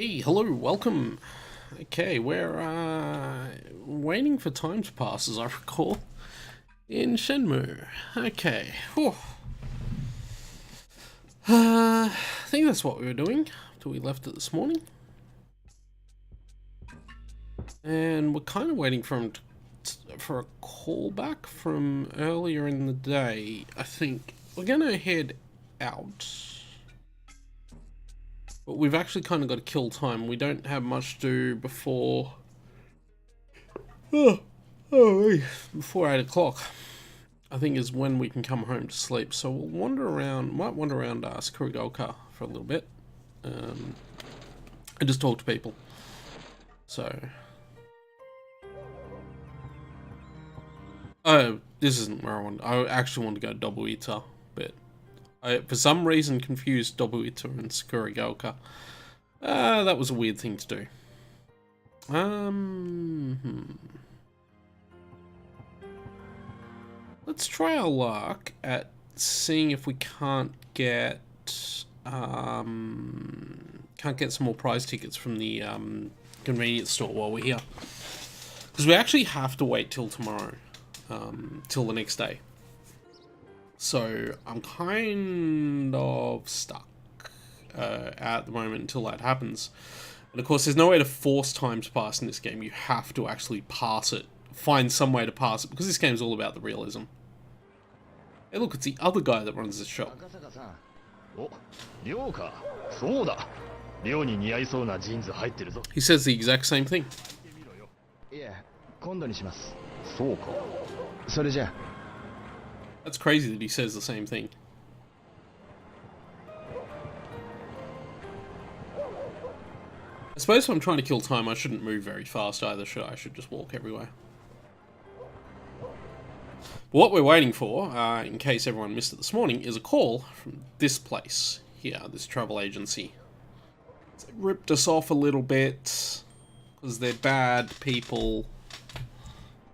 Hey, hello, welcome. Okay, we're waiting for time to pass, as I recall, in Shenmue. Okay, whew. I think that's what we were doing till we left it this morning. And we're kind of waiting for him for a call back from earlier in the day. I think we're gonna head out. But we've actually kind of got to kill time. We don't have much to do before... before 8 o'clock. I think is when we can come home to sleep. So we'll wander around, might wander around Skurigolka for a little bit. And just talk to people. So... Oh, this isn't where I want. I actually want to go to Dobuita, but I, for some reason, confused Dobuita and Skurigolka. That was a weird thing to do. Let's try our luck at seeing if we can't get some more prize tickets from the convenience store while we're here, because we actually have to wait till tomorrow, till the next day. So I'm kind of stuck at the moment until that happens. And of course, there's no way to force time to pass in this game. You have to actually pass it, find some way to pass it, because this game's all about the realism. Hey, look, it's the other guy that runs this shop. He says the exact same thing. That's crazy that he says the same thing. I suppose if I'm trying to kill time, I shouldn't move very fast either, should I? I should just walk everywhere. But what we're waiting for, in case everyone missed it this morning, is a call from this place here, this travel agency. They ripped us off a little bit, because they're bad people.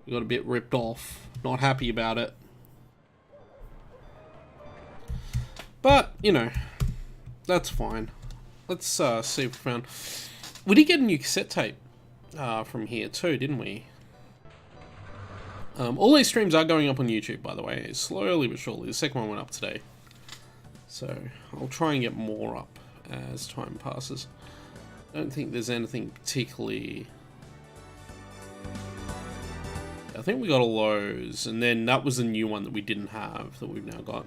We got a bit ripped off, not happy about it. But, you know, that's fine. Let's see if we found... We did get a new cassette tape from here too, didn't we? All these streams are going up on YouTube, by the way, slowly but surely. The second one went up today. So, I'll try and get more up as time passes. I don't think there's anything particularly... I think we got all those, and then that was a new one that we didn't have, that we've now got.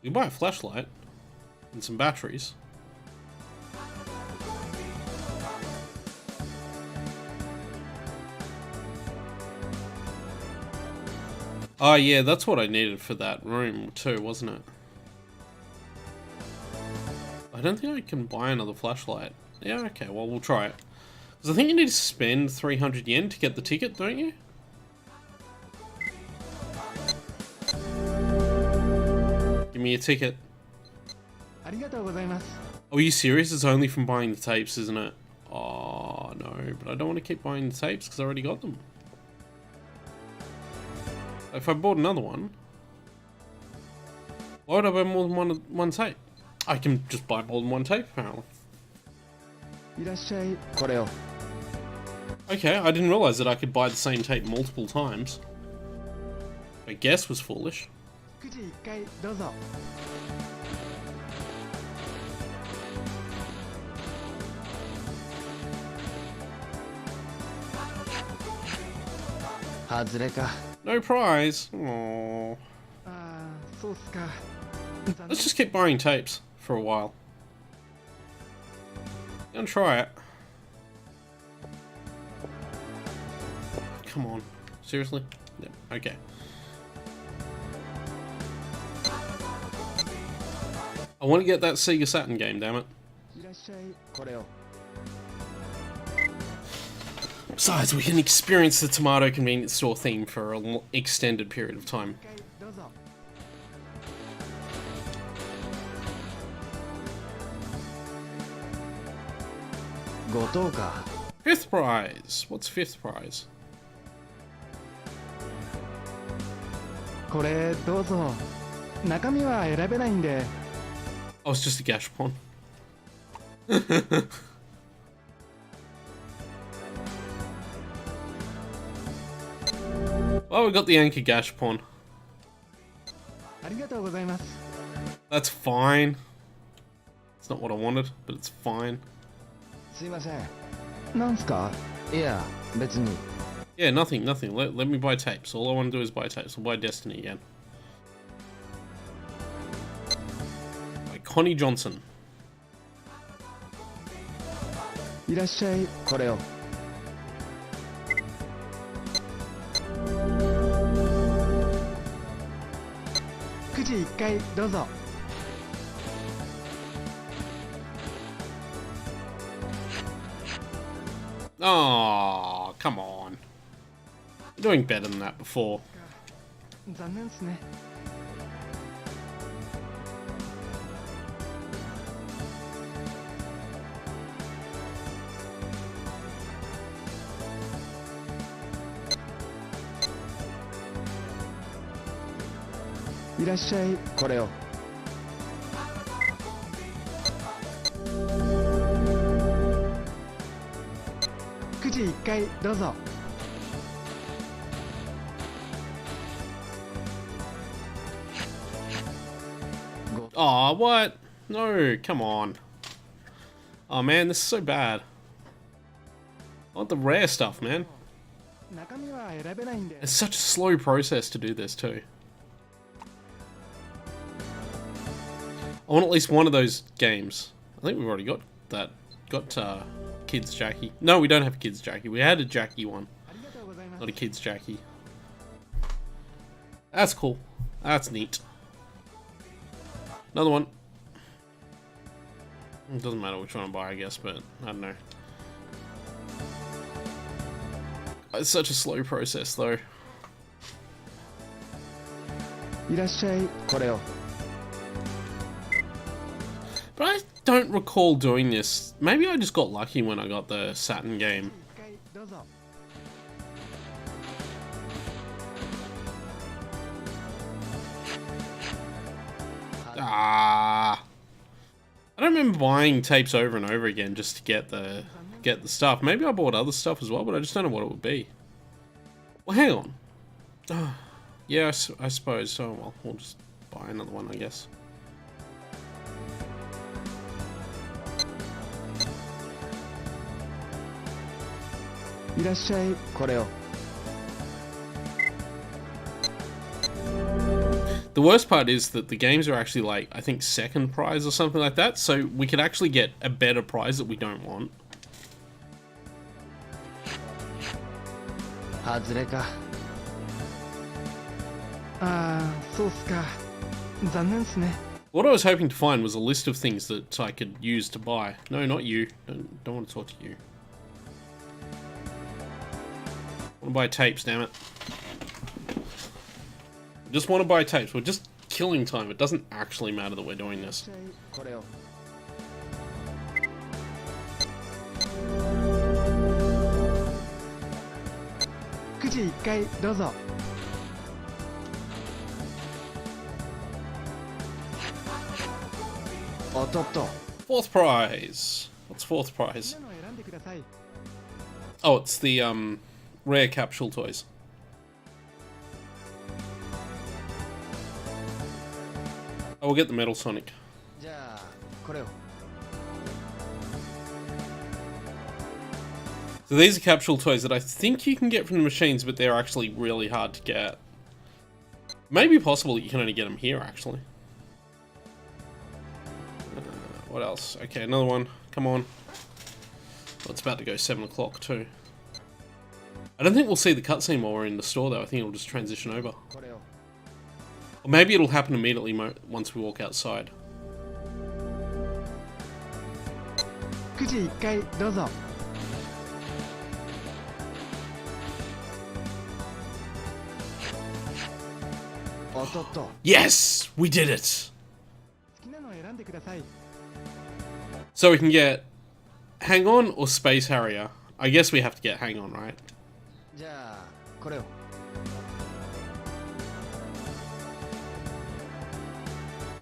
We can buy a flashlight and some batteries. Oh yeah, that's what I needed for that room too, wasn't it? I don't think I can buy another flashlight. Yeah, okay, well we'll try it. Because I think you need to spend 300 yen to get the ticket, don't you? Give me a ticket. Oh, are you serious? It's only from buying the tapes, isn't it? Oh, no. But I don't want to keep buying the tapes because I already got them. If I bought another one, why would I buy more than one tape? I can just buy more than one tape, apparently. Okay, I didn't realize that I could buy the same tape multiple times. I guess was foolish. No prize. Aww. Let's just keep buying tapes for a while. Gonna try it. Come on. Seriously? Yeah, okay. I want to get that Sega Saturn game, damn it. Besides, we can experience the tomato convenience store theme for an extended period of time. Fifth prize! What's fifth prize? Oh, it's just a gashapon. Oh, we got the anchor gashapon. ありがとうございます。 That's fine. It's not what I wanted, but it's fine. すいません。なんすか？いや、別に。 Yeah, nothing. Let me buy tapes. All I want to do is buy tapes. We'll buy Destiny again. By Connie Johnson. いらっしゃい。これを。9時1回どうぞ。 Oh, come on. You're doing better than that before. 残念ですね。 いらっしゃい。これを。 9時1回どうぞ。 Oh, what? No, come on. Oh man, this is so bad. I want the rare stuff, man. 中身は選べないんで。 It's such a slow process to do this too. I want at least one of those games. I think we've already got that. Got Kids Jackie. No, we don't have Kids Jackie. We had a Jackie one. ありがとうございます。 Not a Kids Jackie. That's cool. That's neat. Another one. It doesn't matter which one I buy, I guess, but I don't know. It's such a slow process, though. いらっしゃい。これを。 But I don't recall doing this. Maybe I just got lucky when I got the Saturn game. 1回どうぞ。 Ah, I don't remember buying tapes over and over again just to get the stuff. Maybe I bought other stuff as well, but I just don't know what it would be. Well, hang on. Yeah, I suppose. So, well, we'll just buy another one, I guess. The worst part is that the games are actually like, I think, second prize or something like that, so we could actually get a better prize that we don't want. 外れか。ああ、そうっすか。残念っすね。 What I was hoping to find was a list of things that I could use to buy. No, not you. Don't want to talk to you. I want to buy tapes, damn it. Just want to buy tapes. We're just killing time. It doesn't actually matter that we're doing this. これを。 9時1回どうぞ。 おっとっと。 Fourth prize. What's fourth prize? 好きなのを選んでください。 Oh, it's the rare capsule toys. Oh, we'll get the Metal Sonic. じゃあこれを。 So these are capsule toys that I think you can get from the machines, but they're actually really hard to get. Maybe possible that you can only get them here, actually. What else? Okay, another one. Come on. Well, it's about to go 7 o'clock too. I don't think we'll see the cutscene while we're in the store, though. I think it'll just transition over. これを。 Or maybe it'll happen immediately once we walk outside. 9時1回どうぞ。 おっとっと。 Yes! We did it! 好きなのを選んでください。 So we can get Hang On or Space Harrier. I guess we have to get Hang On, right? じゃあこれを。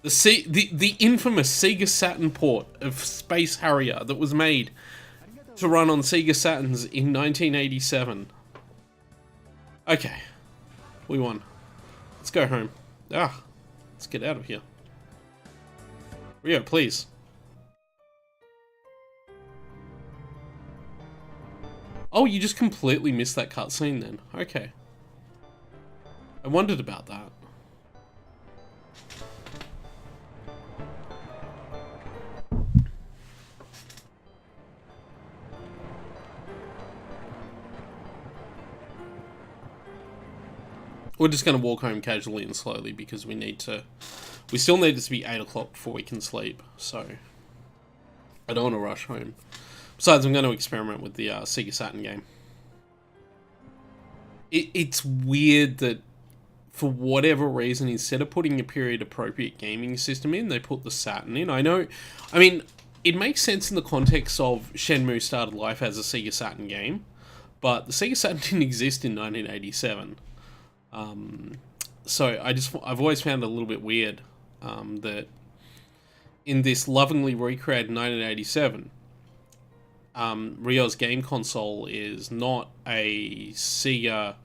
The infamous Sega Saturn port of Space Harrier that was made to run on Sega Saturns in 1987. Okay. we won. Let's go home. Ah, let's get out of here. Rio, please. Oh, you just completely missed that cutscene then. Okay. I wondered about that. We're just going to walk home casually and slowly because we still need it to be 8 o'clock before we can sleep, so I don't want to rush home. Besides, I'm going to experiment with the Sega Saturn game. It's weird that for whatever reason, instead of putting a period-appropriate gaming system in, they put the Saturn in. I mean, it makes sense in the context of Shenmue started life as a Sega Saturn game, but the Sega Saturn didn't exist in 1987. So I've always found it a little bit weird that in this lovingly recreated 1987, Ryo's game console is not a Sega. I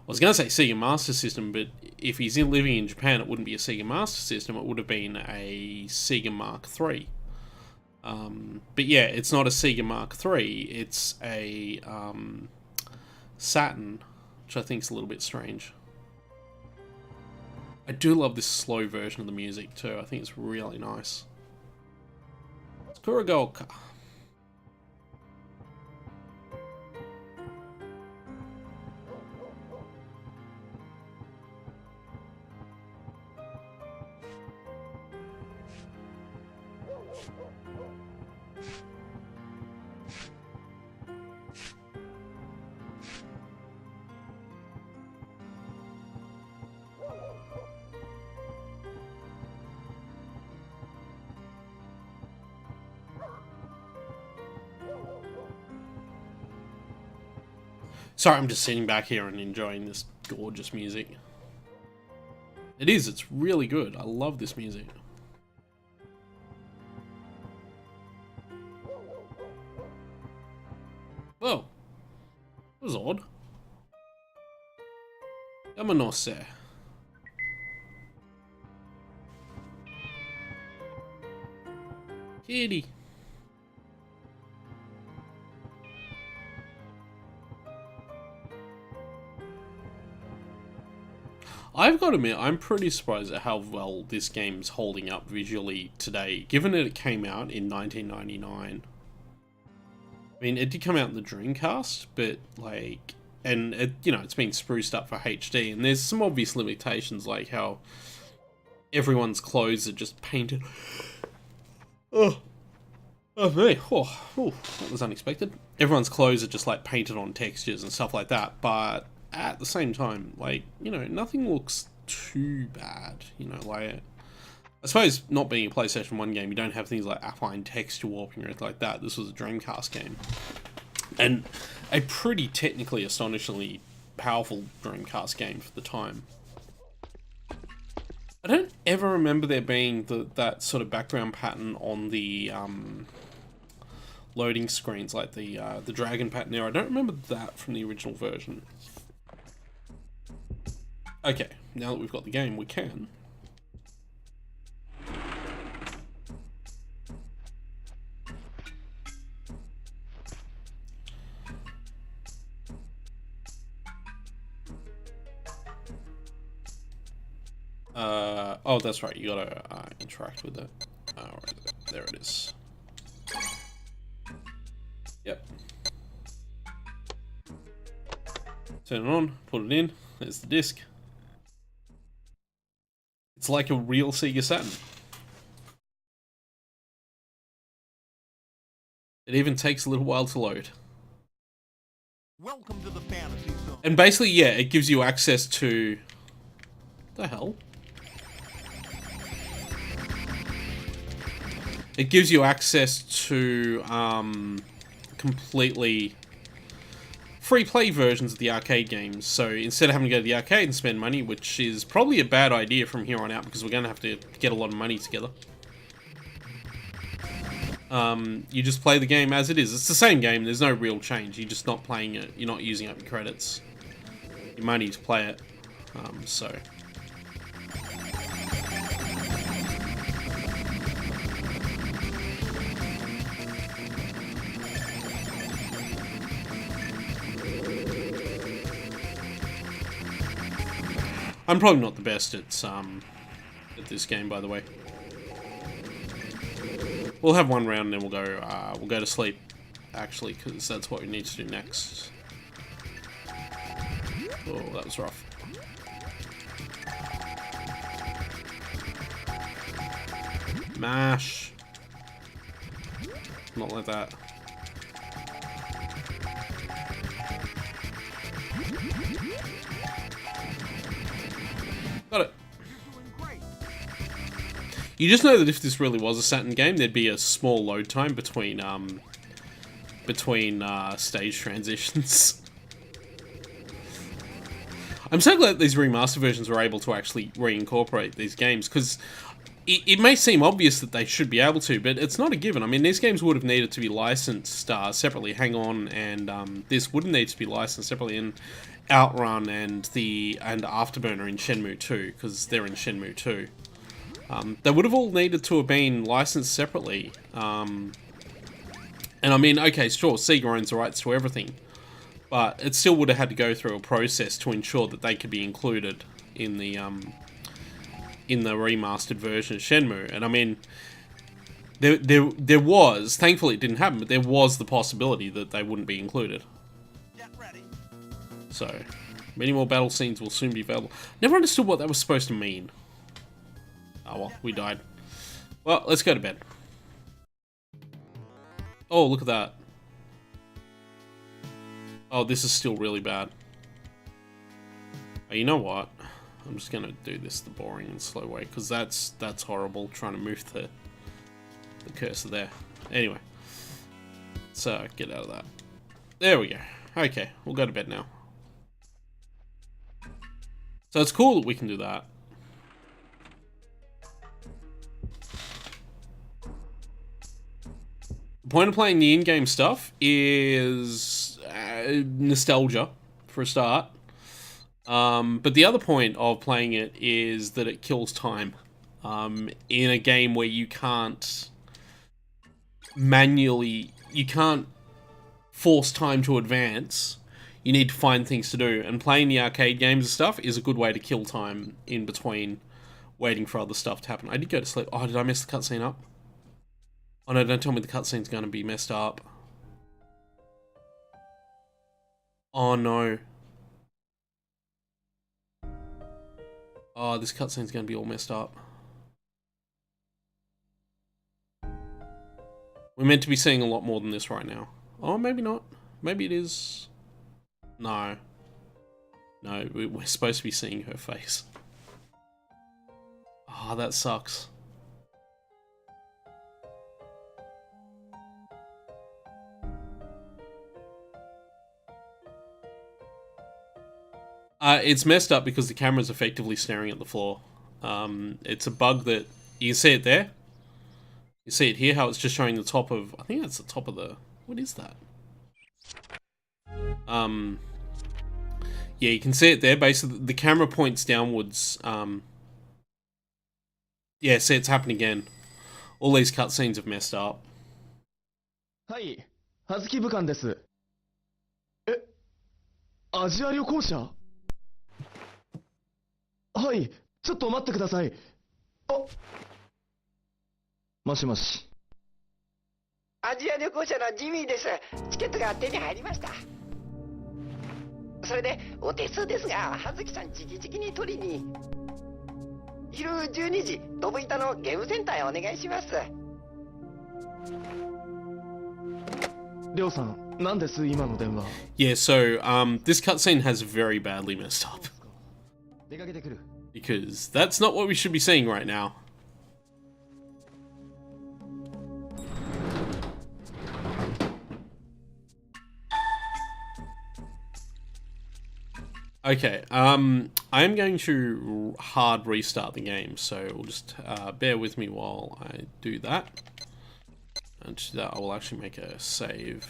was going to say Sega Master System, but if he's living in Japan, it wouldn't be a Sega Master System. It would have been a Sega Mark III. But yeah, it's not a Sega Mark III. It's a Saturn, which I think is a little bit strange. I do love this slow version of the music too. I think it's really nice. It's Kuragaoka. Sorry, I'm just sitting back here and enjoying this gorgeous music. It's really good. I love this music. Whoa. That was odd. Yamanose. Kitty. I've got to admit, I'm pretty surprised at how well this game's holding up visually today, given that it came out in 1999. I mean, it did come out in the Dreamcast, but like, and it, it's been spruced up for HD, and there's some obvious limitations, like how everyone's clothes are just painted. Oh me, that was unexpected. Everyone's clothes are just like painted on textures and stuff like that, but at the same time, like, nothing looks too bad, like, I suppose not being a PlayStation 1 game, you don't have things like affine texture warping or anything like that. This was a Dreamcast game. And a pretty technically astonishingly powerful Dreamcast game for the time. I don't ever remember there being that sort of background pattern on the loading screens, like the dragon pattern there. I don't remember that from the original version. Okay, now that we've got the game, we can. Oh, that's right, you gotta interact with it. Right, there it is. Yep. Turn it on, put it in, there's the disc. It's like a real Sega Saturn. It even takes a little while to load. Welcome to the fantasy zone. And basically, yeah, it gives you access to... the hell? It gives you access to completely free play versions of the arcade games. So instead of having to go to the arcade and spend money, which is probably a bad idea from here on out because we're going to have to get a lot of money together. You just play the game as it is. It's the same game. There's no real change. You're just not playing it. You're not using up your credits, your money to play it. So I'm probably not the best at this game, by the way. We'll have one round and then we'll go to sleep, actually, because that's what we need to do next. Oh, that was rough. Mash. Not like that. Got it. You just know that if this really was a Saturn game, there'd be a small load time between stage transitions. I'm so glad these remaster versions were able to actually reincorporate these games, because it may seem obvious that they should be able to, but it's not a given. I mean, these games would have needed to be licensed separately. Hang On and this wouldn't need to be licensed separately in Outrun and Afterburner in Shenmue 2, because they're in Shenmue 2. They would have all needed to have been licensed separately. And I mean, okay, sure, Sega owns the rights to everything, but it still would have had to go through a process to ensure that they could be included in the remastered version of Shenmue. And I mean, there was, thankfully it didn't happen, but there was the possibility that they wouldn't be included. Get ready. So, many more battle scenes will soon be available. Never understood what that was supposed to mean. Oh well, we died. Well, let's go to bed. Oh, look at that. Oh, this is still really bad. Oh, you know what? I'm just gonna do this the boring and slow way, because that's horrible, trying to move the cursor there. Anyway. So, get out of that. There we go. Okay, we'll go to bed now. So it's cool that we can do that. The point of playing the in-game stuff is nostalgia, for a start. But the other point of playing it is that it kills time. In a game where you can't force time to advance, you need to find things to do. And playing the arcade games and stuff is a good way to kill time in between waiting for other stuff to happen. I did go to sleep. Oh, did I mess the cutscene up? Oh no, don't tell me the cutscene's going to be messed up. Oh no. Oh, this cutscene's going to be all messed up. We're meant to be seeing a lot more than this right now. Oh, maybe not. Maybe it is. No. No, we're supposed to be seeing her face. Oh, that sucks. It's messed up because the camera's effectively staring at the floor. It's a bug that... You can see it there? You see it here, how it's just showing the top of... I think that's the top of the... What is that? Yeah, you can see it there. Basically, the camera points downwards. Yeah, see, it's happened again. All these cutscenes have messed up. Hi, 葉月部官です。え、アジア旅行者？はい、ちょっと待ってください。あ、もしもし。アジア旅行者のジミーです。チケットが手に入りました。それでお手数ですが、葉月さん直々に取りに。昼12時、ドブ板のゲームセンターへお願いします。りょうさん、なんです今の電話？ Yeah, so, this cutscene has very badly messed up. 出かけてくる。Because that's not what we should be seeing right now. Okay, I'm going to hard restart the game, so we'll just bear with me while I do that. And to do that, I will actually make a save.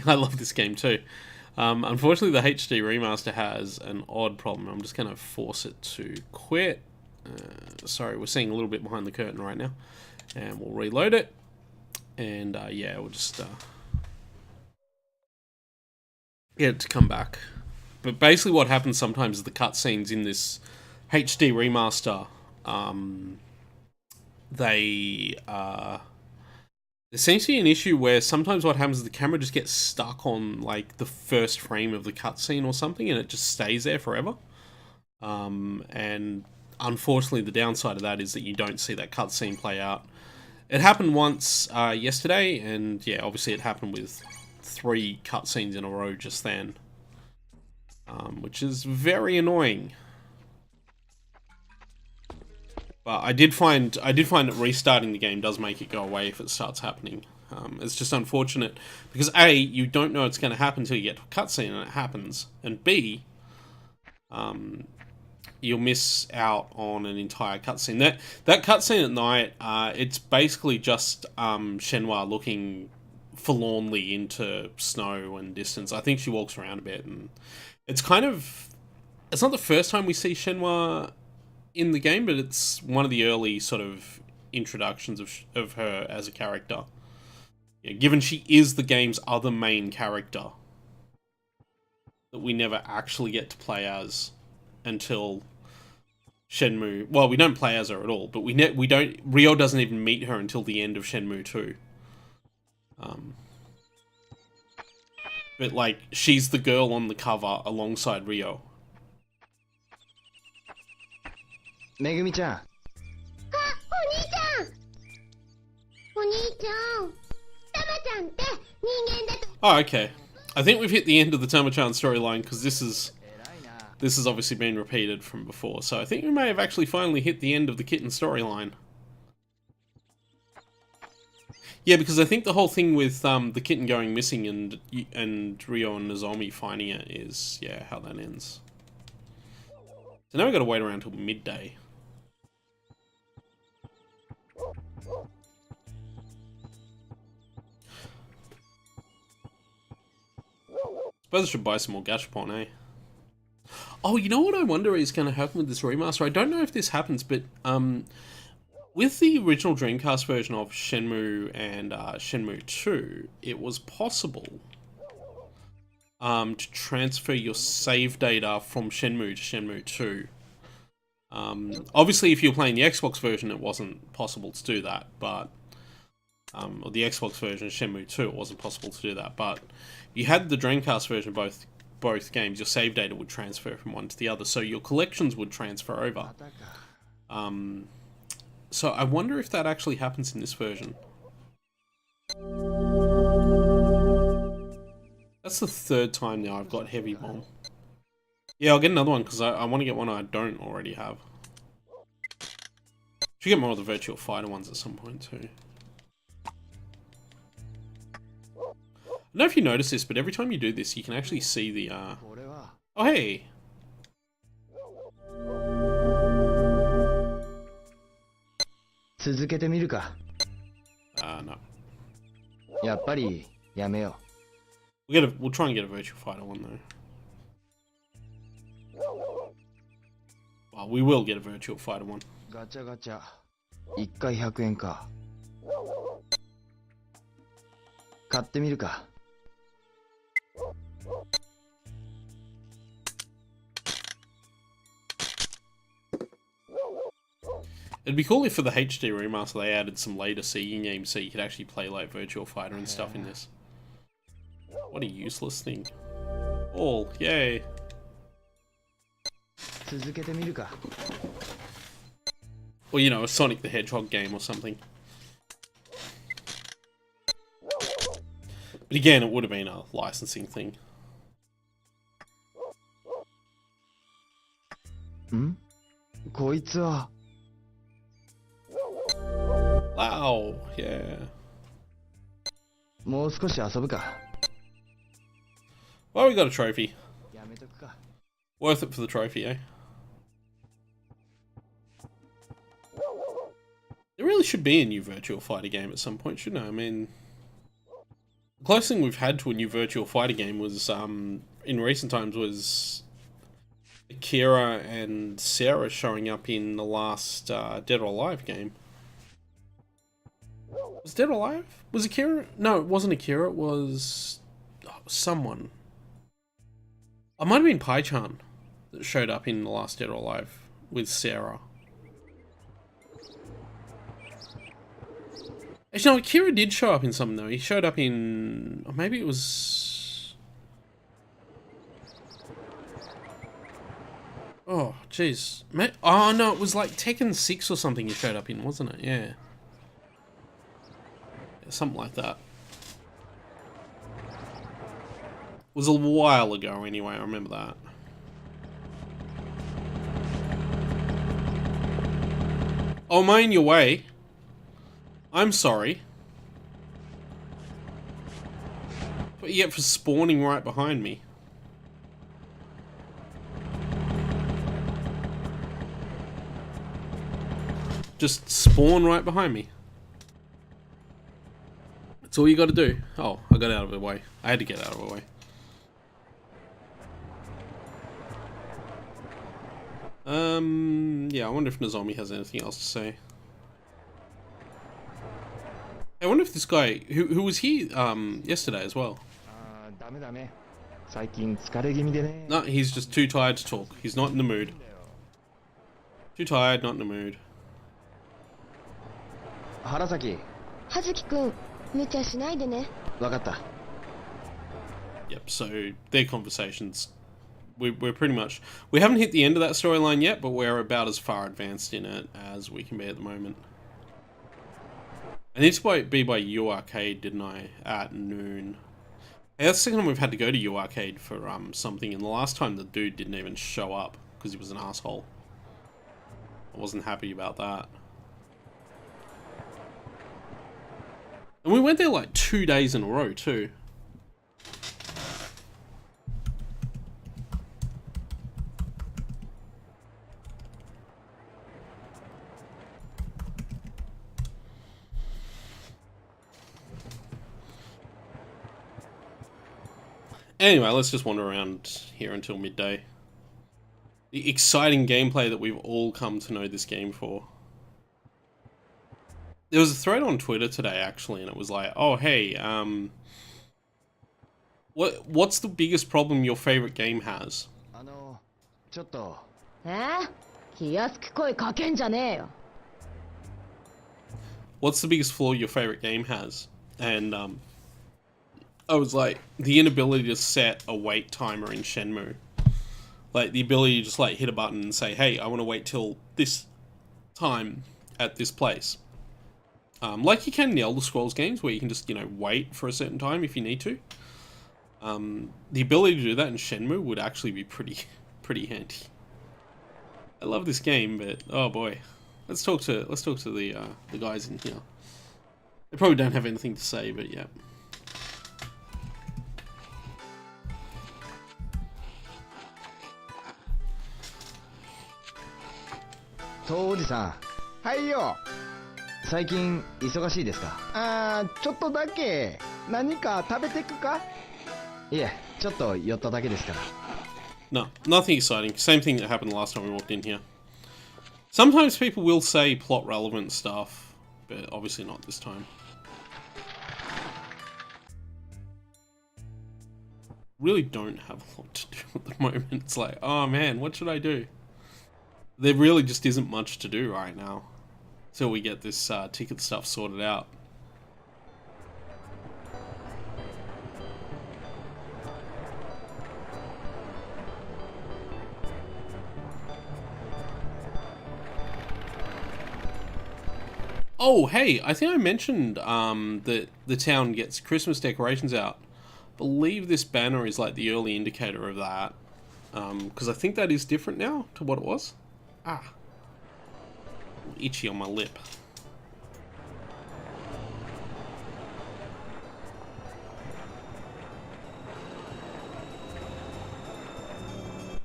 I love this game too. Unfortunately, the HD remaster has an odd problem. I'm just going to force it to quit. Sorry, we're seeing a little bit behind the curtain right now. And we'll reload it. And yeah, we'll just get it to come back. But basically what happens sometimes is the cutscenes in this HD remaster, there seems to be an issue where sometimes what happens is the camera just gets stuck on like the first frame of the cutscene or something, and it just stays there forever. And unfortunately, the downside of that is that you don't see that cutscene play out. It happened once yesterday, and yeah, obviously it happened with 3 cutscenes in a row just then, which is very annoying. But I did find that restarting the game does make it go away if it starts happening. It's just unfortunate because A, you don't know it's going to happen until you get to a cutscene and it happens, and B, you'll miss out on an entire cutscene. That cutscene at night, it's basically just Shenmue looking forlornly into snow and distance. I think she walks around a bit, and it's not the first time we see Shenmue in the game, but it's one of the early sort of introductions of her as a character. Yeah, given she is the game's other main character that we never actually get to play as until Shenmue. Well, we don't play as her at all, but we don't. Ryo doesn't even meet her until the end of Shenmue 2. But like, she's the girl on the cover alongside Ryo. めぐみちゃん。あ、お兄ちゃん。お兄ちゃん。タマちゃんって人間だと。 Oh, okay. I think we've hit the end of the Tama-chan storyline because this has obviously been repeated from before. So I think we may have actually finally hit the end of the kitten storyline. Yeah, because I think the whole thing with the kitten going missing and Ryo and Nozomi finding it is, yeah, how that ends. So now we've got to wait around till midday. Suppose I should buy some more Gachapon, eh? Oh, you know what I wonder is going to happen with this remaster? I don't know if this happens, but with the original Dreamcast version of Shenmue and Shenmue 2, it was possible to transfer your save data from Shenmue to Shenmue 2. Obviously, if you're playing the Xbox version, it wasn't possible to do that, but... or the Xbox version of Shenmue 2, it wasn't possible to do that, but you had the Dreamcast version of both games, your save data would transfer from one to the other, so your collections would transfer over. So I wonder if that actually happens in this version. That's the 3rd time now I've got Heavy Bomb. Yeah, I'll get another one because I want to get one I don't already have. Should get more of the Virtual Fighter ones at some point too. I don't know if you notice this, but every time you do this, you can actually see the, oh, hey! No. やっぱりやめよ We'll try and get a Virtual Fighter one, though. Well, we will get a Virtual Fighter one. う。ガチャガチャ。1回100円か。買ってみるか。It'd be cool if for the HD remaster they added some later Sega games so you could actually play like Virtual Fighter and stuff in this. What a useless thing. All, yay. 続けてみるか。 Or, you know, a Sonic the Hedgehog game or something. But again, it would have been a licensing thing. ん？こいつは。 Wow, yeah. もう少し遊ぶか。 Well, we got a trophy. やめとくか。 Worth it for the trophy, eh? There really should be a new Virtual Fighter game at some point, shouldn't it? I mean... The closest thing we've had to a new virtual fighter game was, in recent times, was Akira and Sarah showing up in the last Dead or Alive game. Was Dead or Alive? Was Akira? No, it wasn't Akira. It was someone. It might have been Pai-chan that showed up in the last Dead or Alive with Sarah. Actually, no, Akira did show up in something though. He showed up in... Or maybe it was... Oh, jeez. Oh, no, it was like Tekken 6 or something he showed up in, wasn't it? Yeah. Something like that. It was a while ago anyway, I remember that. Oh, am I in your way? I'm sorry. What you get for spawning right behind me? Just spawn right behind me. That's all you gotta do. Oh, I got out of the way. I had to get out of the way. Yeah, I wonder if Nozomi has anything else to say. I wonder if this guy, who was here yesterday as well. No, he's just too tired to talk. He's not in the mood. Too tired, not in the mood. 原崎、葉月くん、無茶しないでね。わかった。 Yep, so their conversations, we're pretty much, we haven't hit the end of that storyline yet, but we're about as far advanced in it as we can be at the moment. I need to be by U Arcade, didn't I, at noon. Hey, that's the second time we've had to go to U Arcade for something, and the last time the dude didn't even show up because he was an asshole. I wasn't happy about that. And we went there like 2 days in a row too. Anyway, let's just wander around here until midday. The exciting gameplay that we've all come to know this game for. There was a thread on Twitter today, actually, and it was like, oh, hey, what's the biggest problem your favorite game has? ちょっと。気安く声かけんじゃねえよ。 What's the biggest flaw your favorite game has? And, I was like, the inability to set a wait timer in Shenmue. Like, the ability to just, like, hit a button and say, hey, I want to wait till this time at this place. Like you can in the Elder Scrolls games, where you can just, you know, wait for a certain time if you need to. The ability to do that in Shenmue would actually be pretty handy. I love this game, but, oh boy. Let's talk to the guys in here. They probably don't have anything to say, but yeah. おじさん。はいよ。最近忙しいですか？ちょっとだけ。何か食べてくか？いえ、ちょっと寄っただけですから。No, nothing exciting. Same thing that happened the last time we walked in here. Sometimes people will say plot relevant stuff, but obviously not this time. Really don't have a lot to do at the moment. It's like, oh man, what should I do? There really just isn't much to do right now till we get this ticket stuff sorted out. Oh, hey, I think I mentioned that the town gets Christmas decorations out. I believe this banner is like the early indicator of that. Because I think that is different now to what it was. Ah. Itchy on my lip.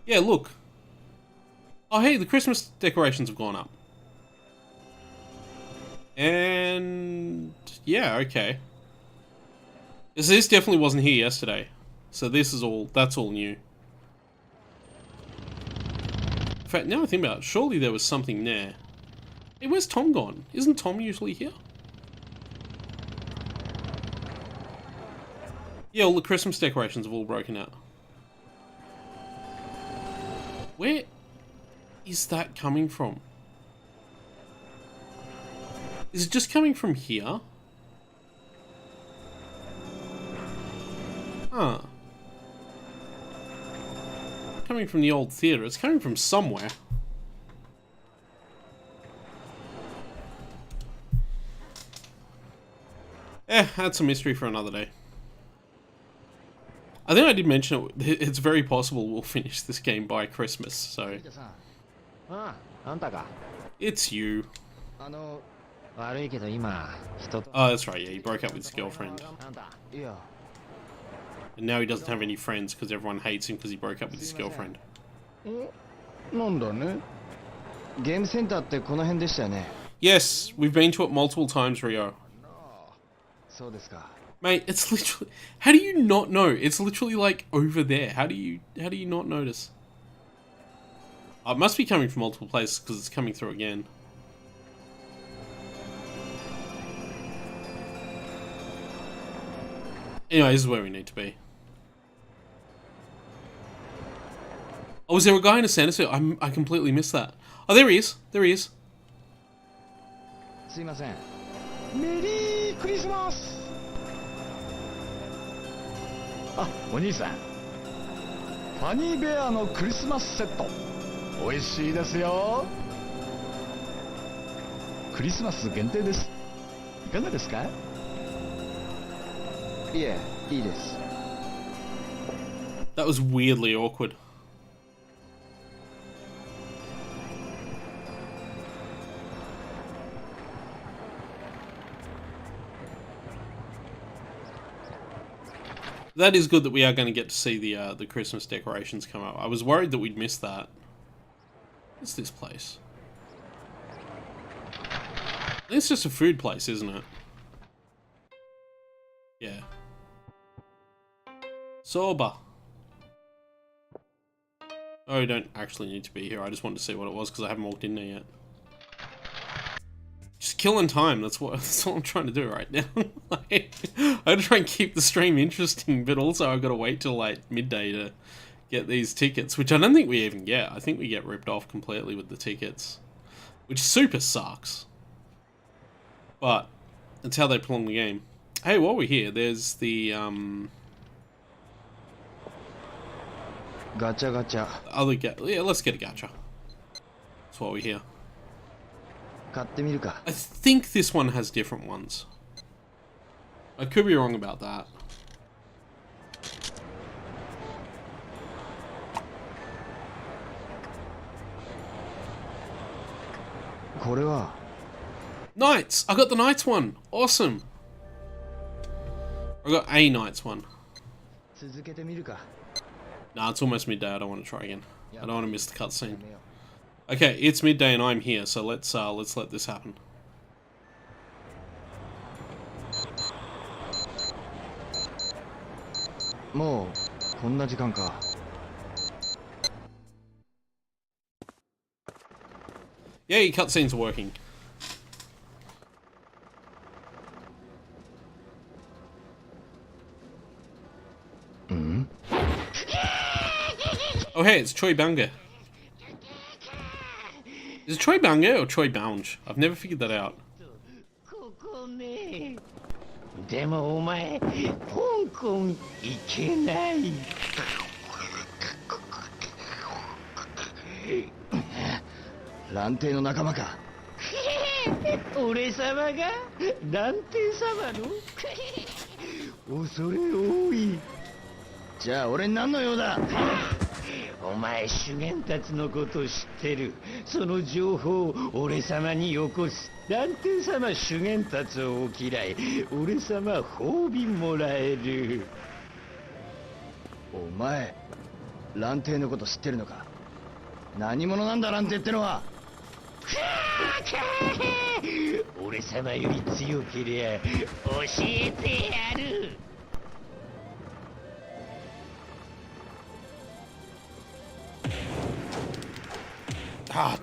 Yeah, look. Oh, hey, the Christmas decorations have gone up. And yeah, okay. So this definitely wasn't here yesterday. So that's all new. In fact, now I think about it, surely there was something there. Hey, where's Tom gone? Isn't Tom usually here? Yeah, all the Christmas decorations have all broken out. Where is that coming from? Is it just coming from here? Huh. Coming from the old theatre. It's coming from somewhere. That's a mystery for another day. I think I did mention it. It's very possible we'll finish this game by Christmas, so... It's you. Oh, that's right, yeah, he broke up with his girlfriend. And now he doesn't have any friends because everyone hates him because he broke up with his girlfriend. Yes, we've been to it multiple times, Rio. Mate, it's literally... How do you not know? It's literally like over there. How do you not notice? Oh, it must be coming from multiple places because it's coming through again. Anyway, this is where we need to be. Oh, was there a guy in a Santa suit? I completely missed that. Oh, there he is. There he is. Merry Christmas! あ、お兄さん。ファニーベアのクリスマスセット。美味しいですよ。クリスマス限定です。いかがですか？いえ、いいです。That was weirdly awkward. That is good that we are going to get to see the Christmas decorations come up. I was worried that we'd miss that. What's this place? It's just a food place, isn't it? Yeah. Soba. Oh, you don't actually need to be here. I just wanted to see what it was because I haven't walked in there yet. Just killing time. That's what I'm trying to do right now. Like, I try and keep the stream interesting, but also I've got to wait till like midday to get these tickets, which I don't think we even get. I think we get ripped off completely with the tickets, which super sucks. But that's how they prolong the game. Hey, while we're here, there's the Gacha. yeah, let's get a gacha. That's why we're here. I think this one has different ones. I could be wrong about that. Knights! I got the Knights one! Awesome! I got a Knights one. Nah, it's almost midday. I don't want to try again. I don't want to miss the cutscene. Okay, it's midday and I'm here, so let's let this happen. Yay, cutscenes are working. Oh hey, it's Choi Banga. Is it Choi Banga or Choi Bounge? I've never figured that out. でもお前、香港行けない。蘭亭の仲間か。俺様が蘭亭様の恐れ多い。じゃあ俺に何の用だ。お前修験たちのこと知ってる。その情報を俺様によこす。蘭亭様修験たちをお嫌い。俺様褒美もらえる。お前蘭亭のこと知ってるのか。何者なんだ蘭亭ってのは。俺様より強けりゃ教えてやる。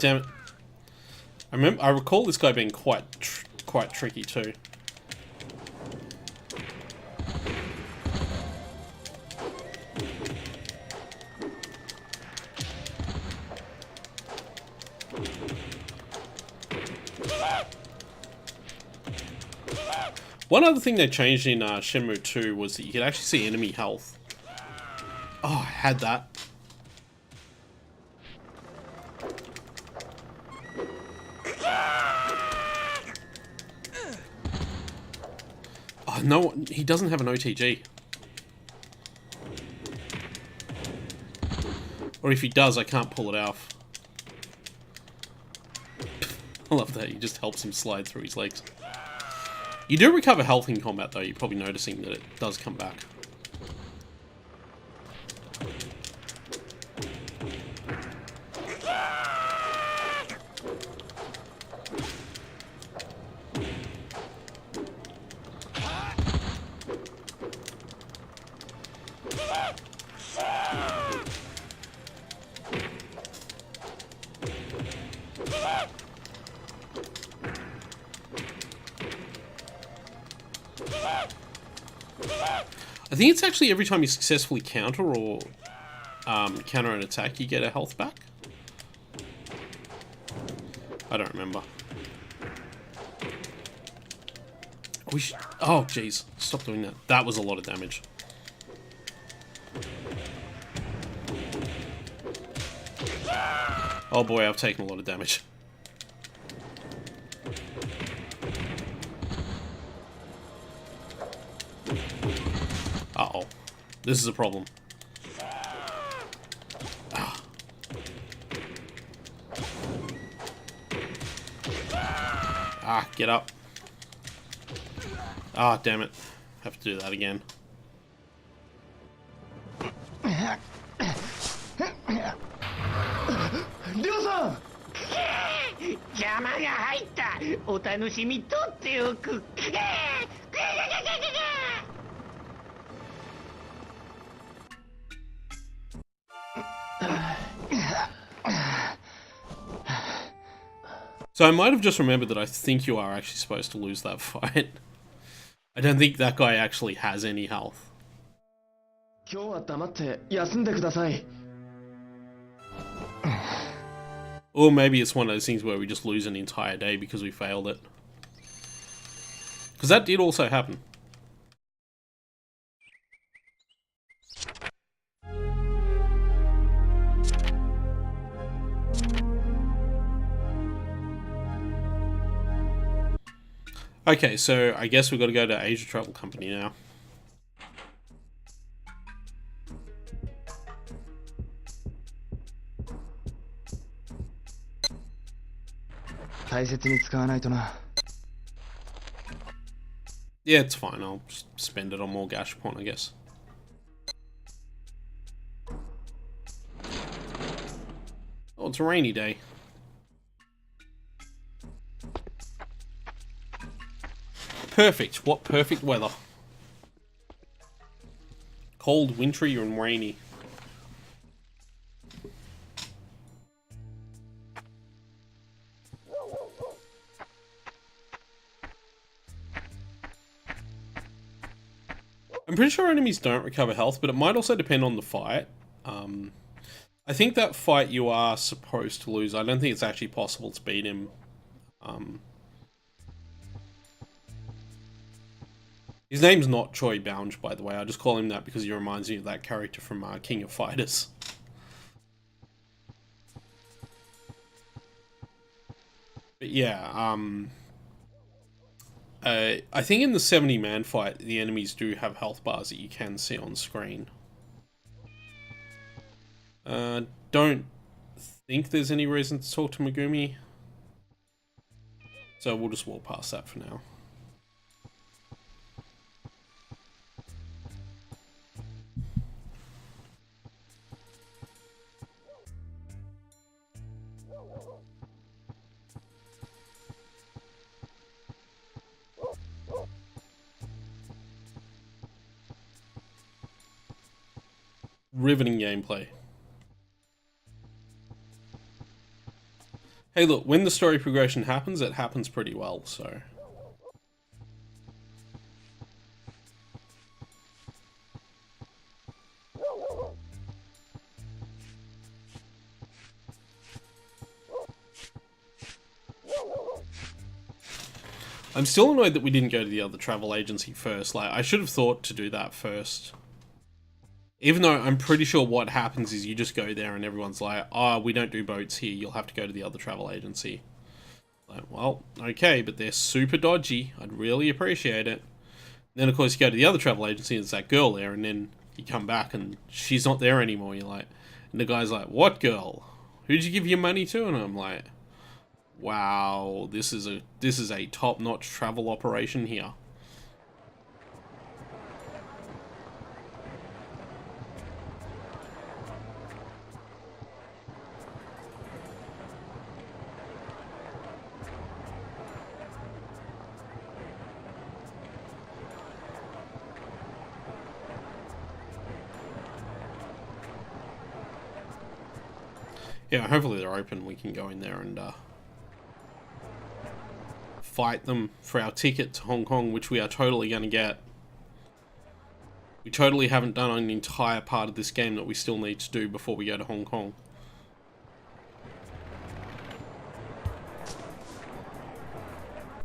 damn it. I recall this guy being quite tricky too. One other thing they changed in Shenmue 2 was that you could actually see enemy health. Oh, I had that. Oh, no, he doesn't have an OTG. Or if he does, I can't pull it off. I love that, he just helps him slide through his legs. You do recover health in combat though, you're probably noticing that it does come back. I think it's actually every time you successfully counter or counter an attack, you get a health back. I don't remember. Oh, jeez. Stop doing that. That was a lot of damage. Oh boy, I've taken a lot of damage. Uh-oh. This is a problem. Ah, get up. Ah, damn it. Have to do that again. りょうさん 邪魔が入った。お楽しみ取っておく。So I might have just remembered that I think you are actually supposed to lose that fight. I don't think that guy actually has any health. 今日は黙って休んでください Or maybe it's one of those things where we just lose an entire day because we failed it. Because that did also happen. Okay, so I guess we've got to go to Asia Travel Company now. Yeah, it's fine. I'll just spend it on more Gashapon, I guess. Oh, it's a rainy day. Perfect. What perfect weather. Cold, wintry, and rainy. I'm pretty sure enemies don't recover health, but it might also depend on the fight. I think that fight you are supposed to lose. I don't think it's actually possible to beat him. His name's not Choi Bounge, by the way. I just call him that because he reminds me of that character from King of Fighters. But yeah, I think in the 70-man fight, the enemies do have health bars that you can see on screen. Don't think there's any reason to talk to Megumi. So we'll just walk past that for now. Riveting gameplay. Hey, look, when the story progression happens, it happens pretty well, so... I'm still annoyed that we didn't go to the other travel agency first. Like, I should have thought to do that first. Even though I'm pretty sure what happens is you just go there and everyone's like, oh, we don't do boats here, you'll have to go to the other travel agency. Like, well, okay, but they're super dodgy. I'd really appreciate it. Then, of course, you go to the other travel agency and it's that girl there, and then you come back and she's not there anymore. You're like, and the guy's like, what girl? Who'd you give your money to? And I'm like, wow, this is a top-notch travel operation here. Yeah, hopefully they're open. We can go in there and fight them for our ticket to Hong Kong, which we are totally going to get. We totally haven't done an entire part of this game that we still need to do before we go to Hong Kong.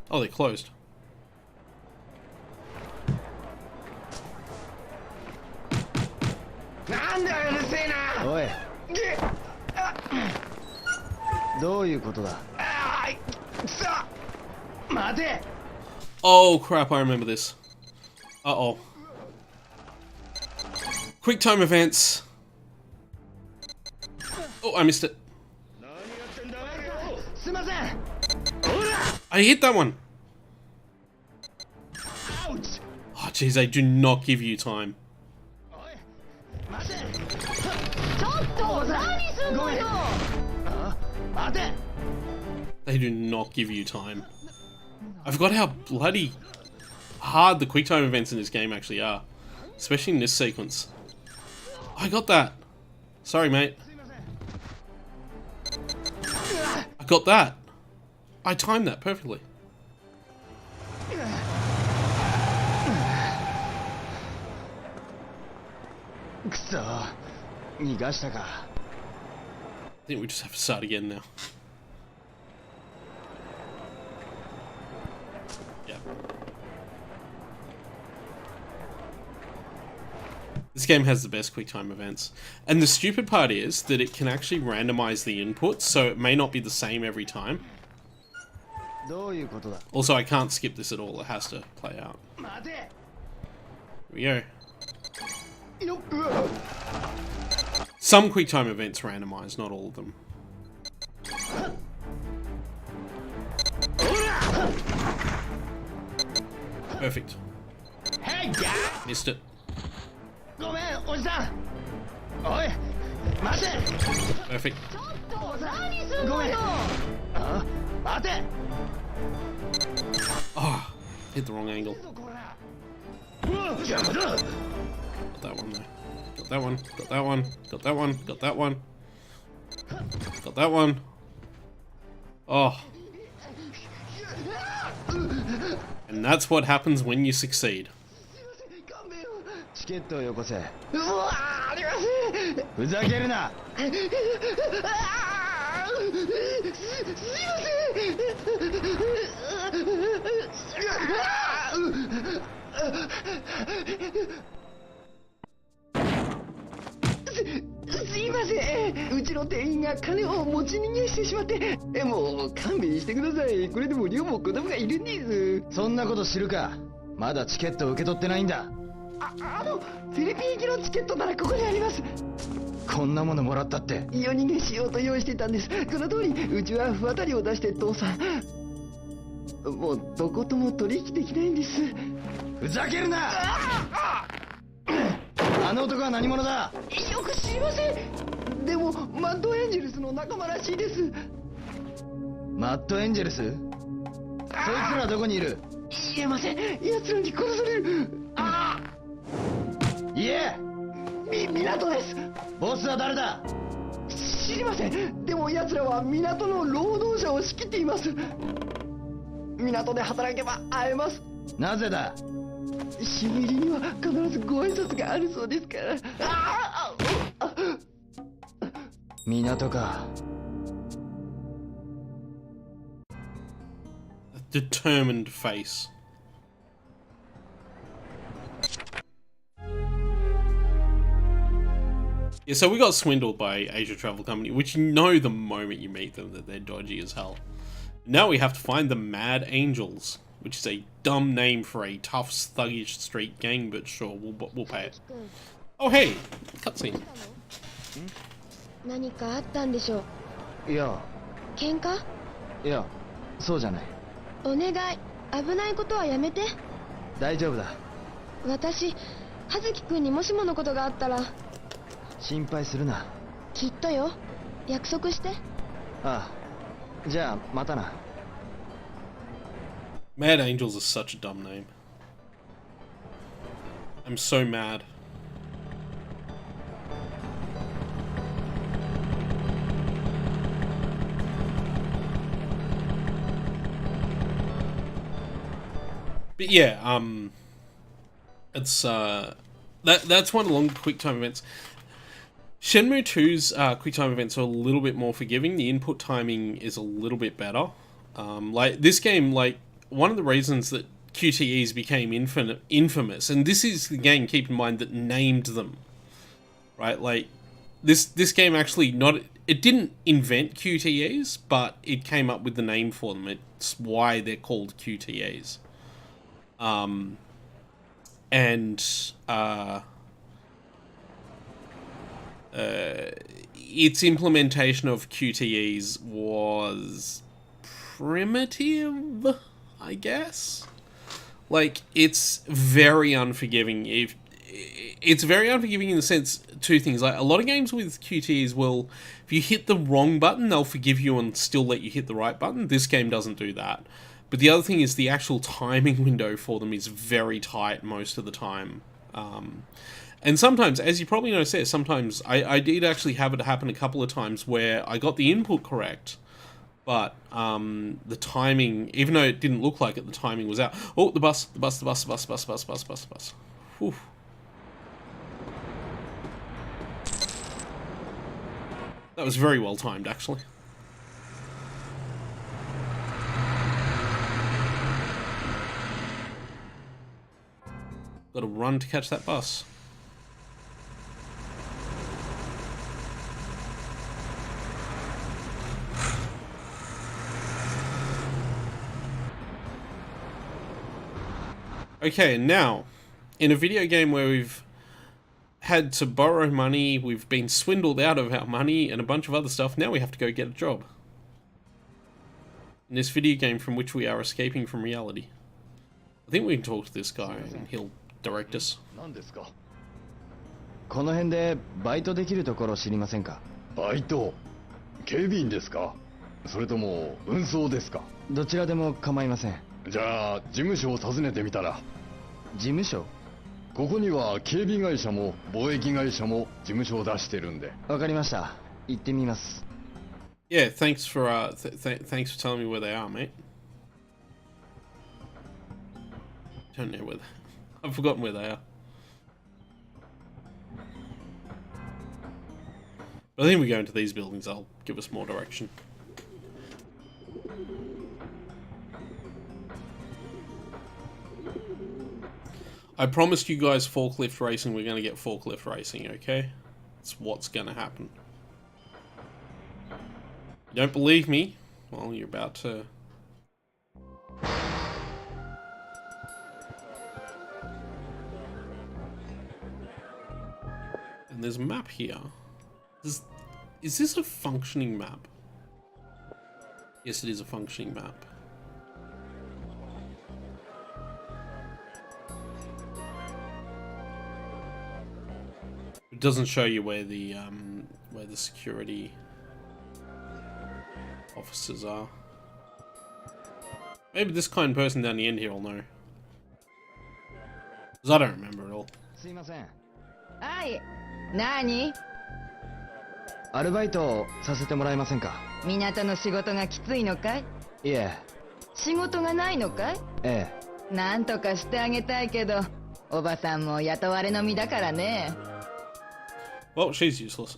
Oh, they're closed. Oi. どういうことだ? Oh crap, I remember this. Uh-oh. Quick time events. Oh, I missed it. I hit that one. Oh jeez, they do not give you time. They do not give you time. I forgot how bloody hard the quick time events in this game actually are. Especially in this sequence. I got that. Sorry, mate. I got that. I timed that perfectly. I think we just have to start again now. Yeah. This game has the best QuickTime events. And the stupid part is that it can actually randomize the inputs, so it may not be the same every time. Also, I can't skip this at all, it has to play out. Here we go. Some QuickTime events randomize, not all of them. Perfect. Missed it. Perfect. Oh, hit the wrong angle. Got that one there. Got that one. Got that one. Got that one. Got that one. Got that one. Oh. And that's what happens when you succeed. チケットをよこせ。うわあ、ありません。ふざけるな。すいません。うちの店員が金を持ち逃げしてしまって、もう勘弁してください。これでも寮も子供がいるんです。そんなこと知るか。まだチケットを受け取ってないんだ。フィリピン行きのチケットならここにあります。こんなものもらったって夜逃げしようと用意してたんです。この通りうちは不当たりを出して父さんもうどことも取引できないんです。ふざけるな。あの男は何者だ。よく知りません。でもマッドエンジェルスの仲間らしいです。マッドエンジェルス。そいつらどこにいる。言えません。奴らに殺される。いえ、港です。ボスは誰だ。知知りません。でも奴らは港の労働者を仕切っています。港で働けば会えます。なぜだ。締め切りには必ずご挨拶があるそうですから。港か。Determined face. Yeah, so we got swindled by Asia Travel Company, which you know the moment you meet them that they're dodgy as hell. Now we have to find the Mad Angels, which is a dumb name for a tough, thuggish street gang, but sure, we'll pay it. Oh hey, cutscene. 何かあったんでしょう。いや、喧嘩？いや、そうじゃない。お願い、危ないことはやめて。大丈夫だ。私、葉月くんにもしものことがあったら。心配するな。きっとよ。約束して。ああ、じゃあまたな。Mad Angels is such a dumb name. I'm so mad. But yeah, it's that's one of the long QuickTime events. Shenmue 2's QuickTime events are a little bit more forgiving. The input timing is a little bit better. Like this game, like one of the reasons that QTEs became infamous, and this is the game, keep in mind, that named them, right? Like this game actually it didn't invent QTEs, but it came up with the name for them. It's why they're called QTEs. Its implementation of QTEs was primitive, I guess. Like, it's very unforgiving. It's very unforgiving in the sense, two things. Like, a lot of games with QTEs will, if you hit the wrong button, they'll forgive you and still let you hit the right button. This game doesn't do that. But the other thing is the actual timing window for them is very tight most of the time. And sometimes, as you probably noticed there, sometimes I did actually have it happen a couple of times where I got the input correct, but the timing, even though it didn't look like it, the timing was out. Oh, the bus. Whew. That was very well timed, actually. Gotta run to catch that bus. Okay, now, in a video game where we've had to borrow money, we've been swindled out of our money, and a bunch of other stuff, now we have to go get a job. In this video game from which we are escaping from reality. I think we can talk to this guy and he'll direct us. 何ですか。この辺でバイトできるところ知りませんか。バイト、警備員ですか。それとも運送ですか。どちらでも構いません。じゃあ事務所を訪ねてみたら。事務所。ここには警備会社も貿易会社も事務所を出してるんで。わかりました。行ってみます。Yeah, thanks for thanks for telling me where they are, mate. Don't know where I've forgotten where they are. But I think we go into these buildings, they'll give us more direction. I promised you guys forklift racing, we're going to get forklift racing, okay? It's what's going to happen. You don't believe me? Well, you're about to... And there's a map here. Is this a functioning map? Yes, it is a functioning map. It doesn't show you where the security officers are. Maybe this kind person down the end here will know. Because I don't remember at all. すいません。はい。何？アルバイトさせてもらえませんか？港の仕事がきついのかい？いえ、仕事がないのかい？ええ。なんとかしてあげたいけど、おばさんも雇われの身だからね。Well, she's useless.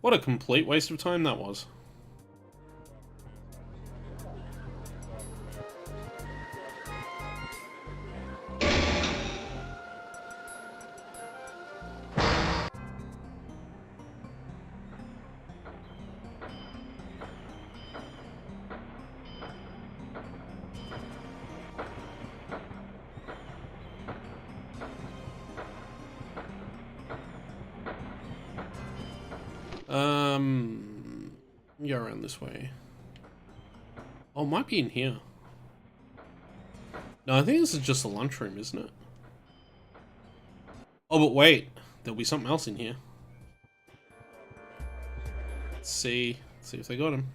What a complete waste of time that was. Go around this way. Oh, it might be in here. No, I think this is just the lunchroom, isn't it? Oh, but wait. There'll be something else in here. Let's see. Let's see if they got him.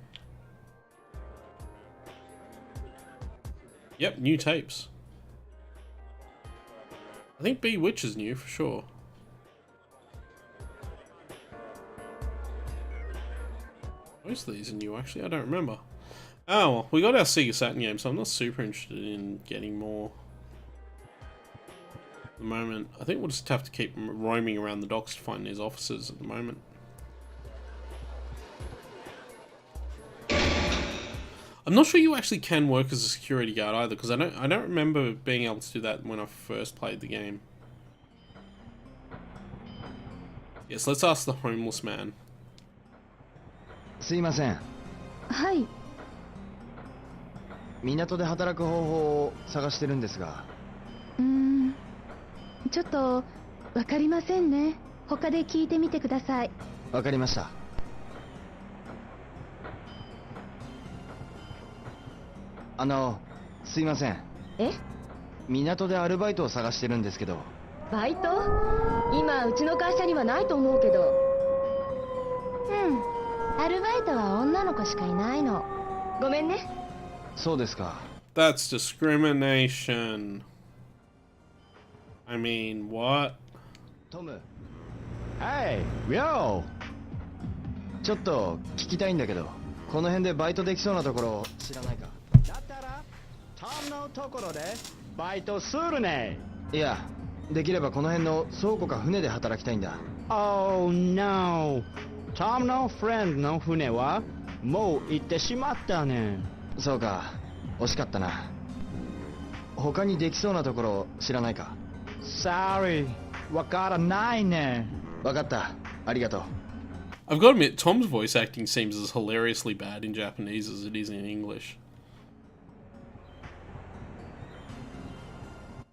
Yep, new tapes. I think Bewitch is new for sure. Most of these are new, actually. I don't remember. Oh, well, we got our Sega Saturn game, so I'm not super interested in getting more at the moment. I think we'll just have to keep roaming around the docks to find these officers at the moment. I'm not sure you actually can work as a security guard either, because I don't remember being able to do that when I first played the game. Yes, let's ask the homeless man. すいません。はい。港で働く方法を探してるんですが。ちょっとわかりませんね。他で聞いてみてください。わかりました。すいません。え？港でアルバイトを探してるんですけど。バイト？今うちの会社にはないと思うけど。アルバイトは女の子しかいないの。ごめんね。そうですか。That's discrimination. I mean, what? トム。Hey, yo! ちょっと聞きたいんだけど、この辺でバイトできそうなところ知らないか？だったらトムのところでバイトするね。いや、できればこの辺の倉庫か船で働きたいんだ。Oh no! トムのフレンドの船はもう行ってしまったね。そうか、惜しかったな。他にできそうなところ知らないか？ Sorry, わからないね。わかった、ありがとう。I've got to admit, Tom's voice acting seems as hilariously bad in Japanese as it is in English.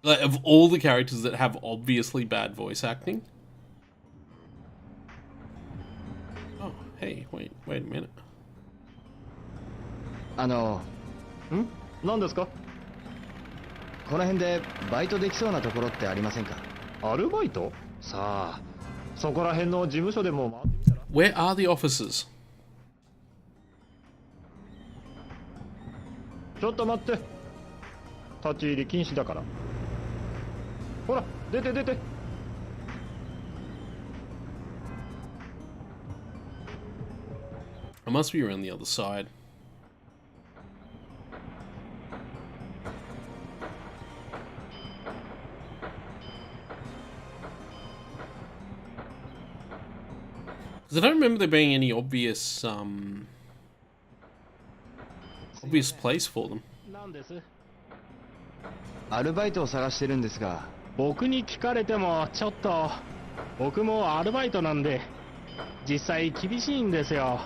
Like, of all the characters that have obviously bad voice acting. Oh, hey, wait a minute. 何ですか？この辺でバイトできそうなところってありませんか？アルバイト？さあ、そこら辺の事務所でも回ってみたら。Where are the officers? ちょっと待って。立ち入り禁止だから。ほら、出て出て。I must be around the other side. Because I don't remember there being any obvious place for them. なんです？アルバイトを探してるんですが。僕に聞かれてもちょっと。僕もアルバイトなんで実際厳しいんですよ。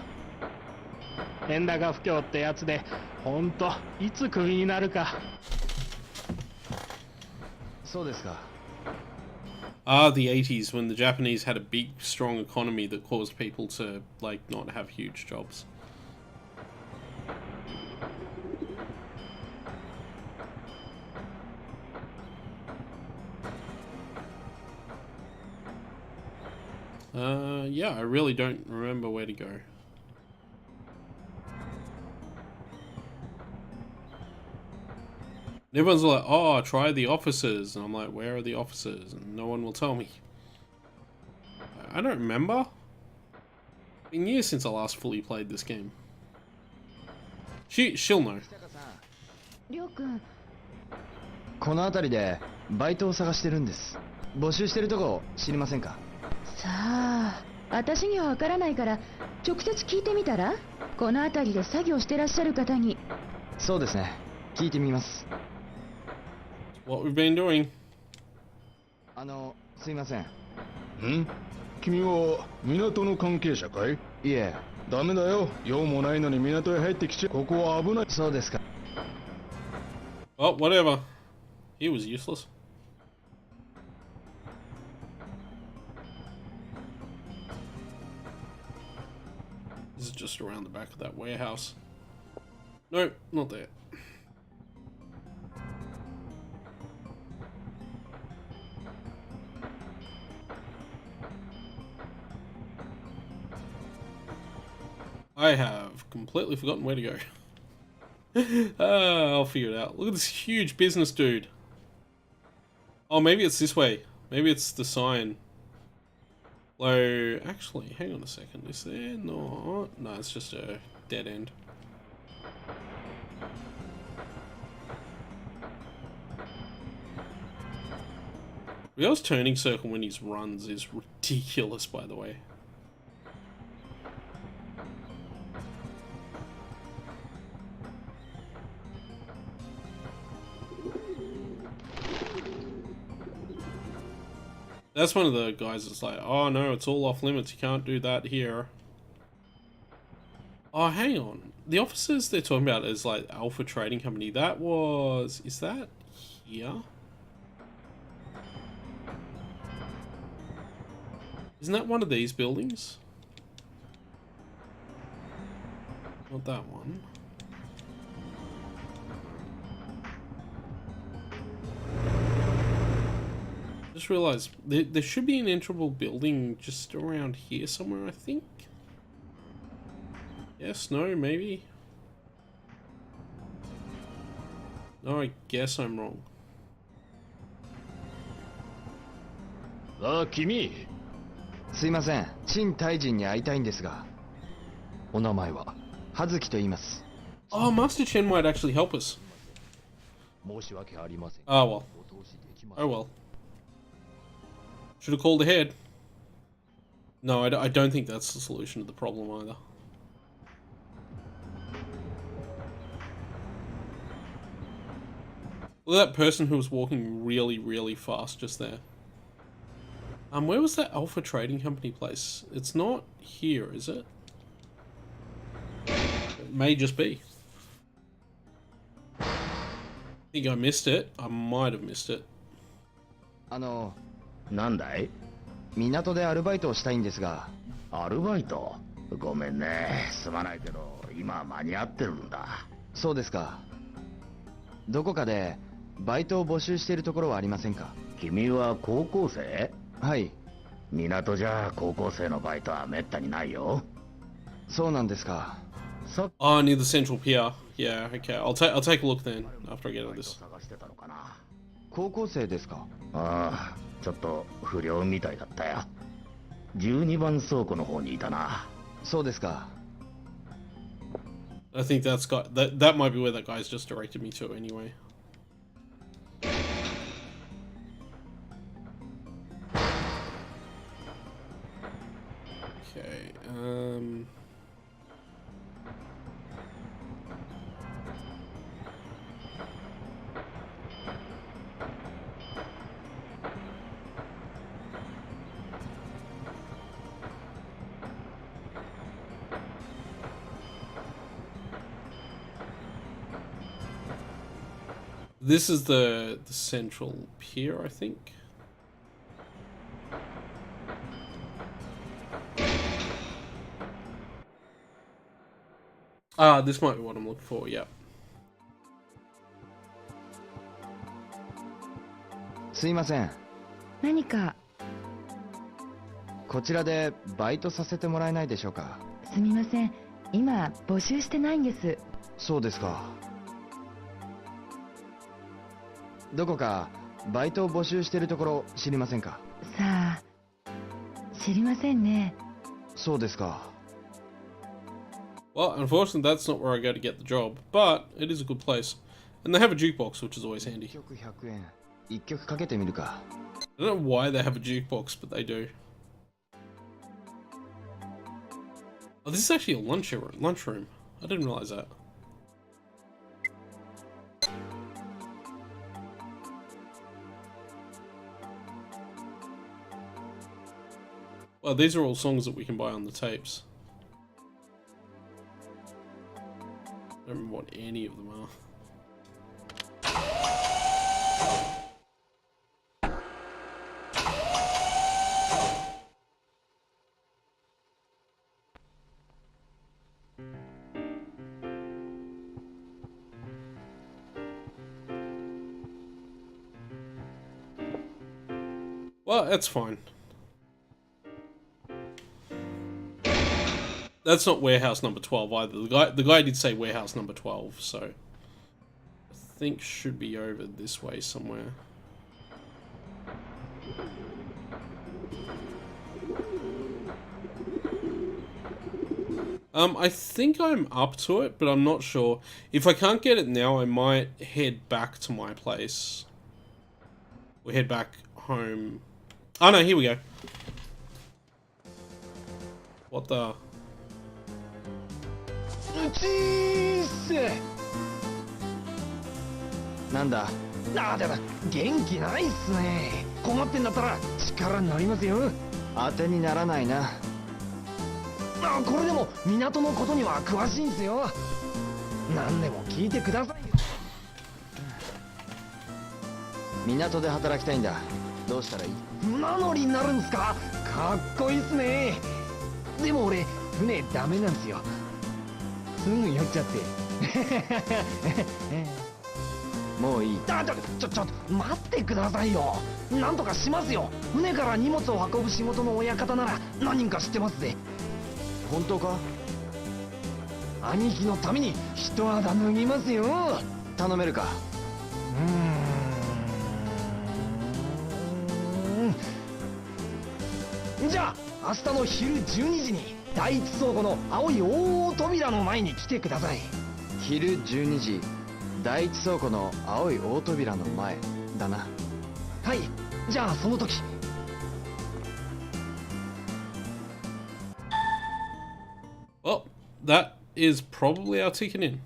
円高不況ってやつで、ほんといつクビになるか。そうですか。Ah, the 80s when the Japanese had a big, strong economy that caused people to, like, not have huge jobs. Yeah, I really don't remember where to go. And everyone's like, oh, try the officers. And I'm like, where are the officers? And no one will tell me. I don't remember. been years since I last fully played this game. She'll know. りょうくん、この辺りでバイトを探してるんです。募集してるとこ知りませんか？さあ、私にはわからないから直接聞いてみたら？この辺りで作業してらっしゃる方に。そうですね。聞いてみます。What we've been doing. すいません。ん？君は港の関係者かい？いえ。ダメだよ。用もないのに港へ入ってきちゃここは危ない。そうですか。Oh, whatever. He was useless. This is just around the back of that warehouse. Nope, not there. I have completely forgotten where to go. I'll figure it out. Look at this huge business dude. Oh, maybe it's this way. Maybe it's the sign. Low. Actually, hang on a second. Is there not? No, it's just a dead end. Rio's turning circle when he runs is ridiculous, by the way. That's one of the guys that's like, oh no, it's all off limits, you can't do that here. Oh, hang on. The officers they're talking about is like Alpha Trading Company. That was... Is that here? Isn't that one of these buildings? Not that one. Just realised there should be an enterable building just around here somewhere, I think. Yes, no, maybe. No, I guess I'm wrong. ああ、君。すいません。陳大臣に会いたいんですが。お名前は葉月と言います。Oh, Master Chen might actually help us. 申し訳ありません。Ah, well. Oh well. Should have called ahead. No, I don't think that's the solution to the problem either. Look at that person who was walking really, really fast just there. Where was that Alpha Trading Company place? It's not here, is it? It may just be. I think I missed it. I might have missed it. なんだい？港でアルバイトをしたいんですが。アルバイト？ごめんね。すまないけど、今間に合ってるんだ。そうですか。どこかでバイトを募集しているところはありませんか？君は高校生？はい。港じゃ高校生のバイトはめったにないよ。そうなんですか。Oh, near the central pier. Yeah, okay. I'll take a look then after I get out of this. 探してたのかな。高校生ですか？ああ、ちょっと不良みたいだったよ。12番倉庫の方にいたな。そうですか。I think that might be where that guy's just directed me to anyway. Okay, this is the central pier, I think. Ah, this might be what I'm looking for, yeah. すいません。何か？こちらでバイトさせてもらえないでしょうか？すみません。今募集してないんです。そうですか。どこかバイトを募集しているところ知りませんか？さあ、知りませんね。そうですか。Well, unfortunately, that's not where I go to get the job, but it is a good place. And they have a jukebox, which is always handy. 曲100円。1曲かけてみるか。I don't know why they have a jukebox, but they do. Oh, this is actually a lunchroom. I didn't realize that. Well, these are all songs that we can buy on the tapes. I don't remember what any of them are. Well, that's fine. That's not warehouse number 12 either. The guy did say warehouse number 12, so I think should be over this way somewhere. I think I'm up to it, but I'm not sure. If I can't get it now, I might head back to my place. Or head back home. Oh no, here we go. What the... ちーせなんだあだ元気ないっすね。困ってんだったら力になりますよ。当てにならないな。これでも港のことには詳しいんすよ。何でも聞いてくださいよ。港で働きたいんだ。どうしたらいい？船乗りになるんすか？かっこいいっすね。でも俺船ダメなんすよ。すぐ酔っちゃって。もういい。ちょ待ってくださいよ。なんとかしますよ。船から荷物を運ぶ仕事の親方なら何人か知ってますぜ。本当か？兄貴のために一肌脱ぎますよ。頼めるか？じゃあ明日の昼12時に第一倉庫の青い大扉の前に来てください。昼12時、第一倉庫の青い大扉の前だな。はい、じゃあその時。Well, that is probably our ticket in.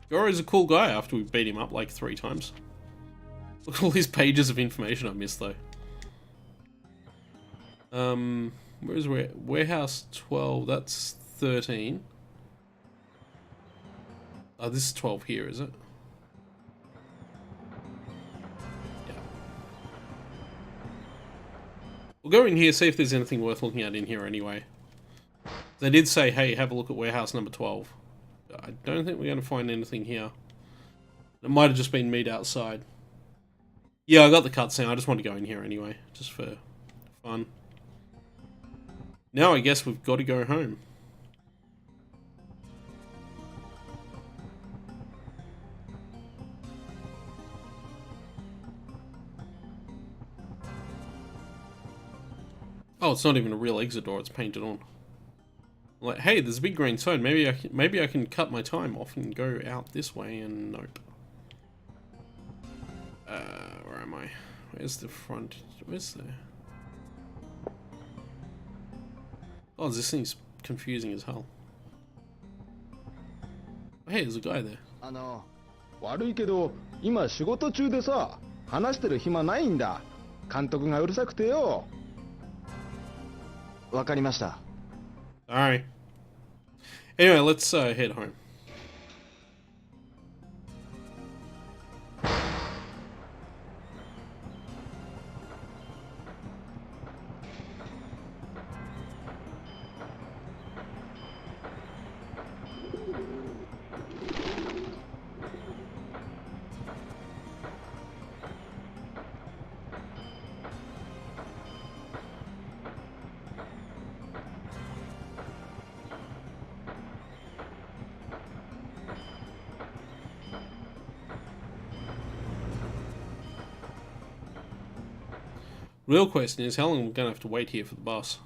Goro's a cool guy after we beat him up like 3 times. Look at all these pages of information I missed though. Where's warehouse 12? That's 13. Oh, this is 12 here, is it? Yeah. We'll go in here, see if there's anything worth looking at in here anyway. They did say, hey, have a look at warehouse number 12. I don't think we're going to find anything here. It might have just been meat outside. Yeah, I got the cutscene. I just want to go in here anyway, just for fun. Now I guess we've got to go home. Oh, it's not even a real exit door, it's painted on. Like, hey, there's a big green sign. Maybe I can cut my time off and go out this way, and nope. Where am I? Where's the front? Where's the... Oh, this thing's confusing as hell. Oh, hey, there's a guy there. 悪いけど今仕事中でさ、話してる暇ないんだ。監督がうるさくてよ。わかりました。Alright. Anyway, let's head home. Real question is, how long are we going to have to wait here for the bus?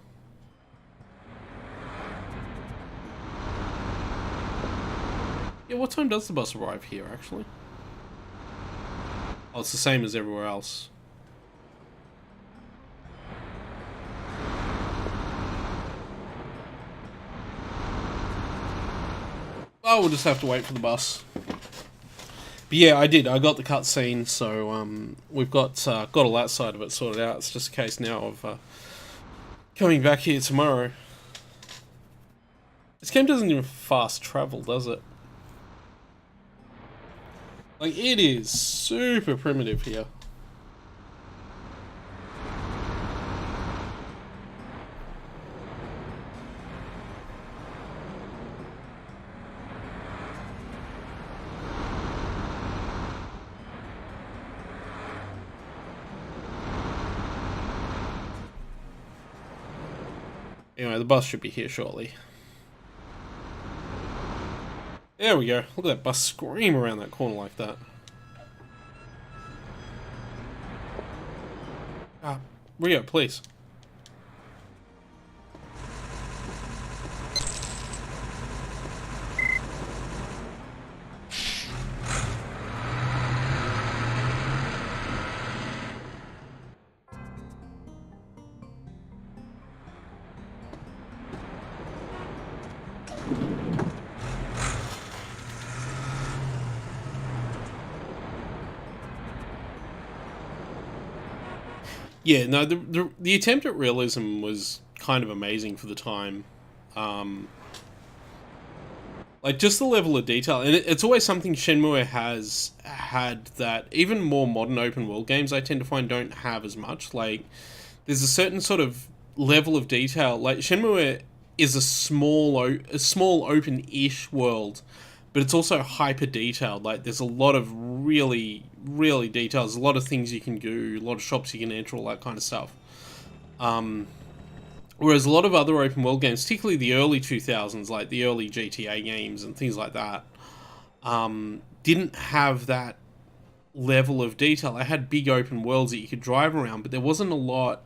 Yeah, what time does the bus arrive here, actually? Oh, it's the same as everywhere else. Oh, we'll just have to wait for the bus. But yeah, I did. I got the cutscene, so we've got all that side of it sorted out. It's just a case now of coming back here tomorrow. This game doesn't even fast travel, does it? Like, it is super primitive here. Anyway, the bus should be here shortly. There we go. Look at that bus scream around that corner like that. Rio, please. Yeah, no, the attempt at realism was kind of amazing for the time. Like, just the level of detail. And it's always something Shenmue has had that even more modern open world games I tend to find don't have as much. Like, there's a certain sort of level of detail. Like, Shenmue is a small open-ish world, but it's also hyper detailed. Like, there's a lot of really, really details. There's a lot of things you can do, a lot of shops you can enter, all that kind of stuff. Whereas a lot of other open world games, particularly the early 2000s, like the early GTA games and things like that, didn't have that level of detail. They had big open worlds that you could drive around, but there wasn't a lot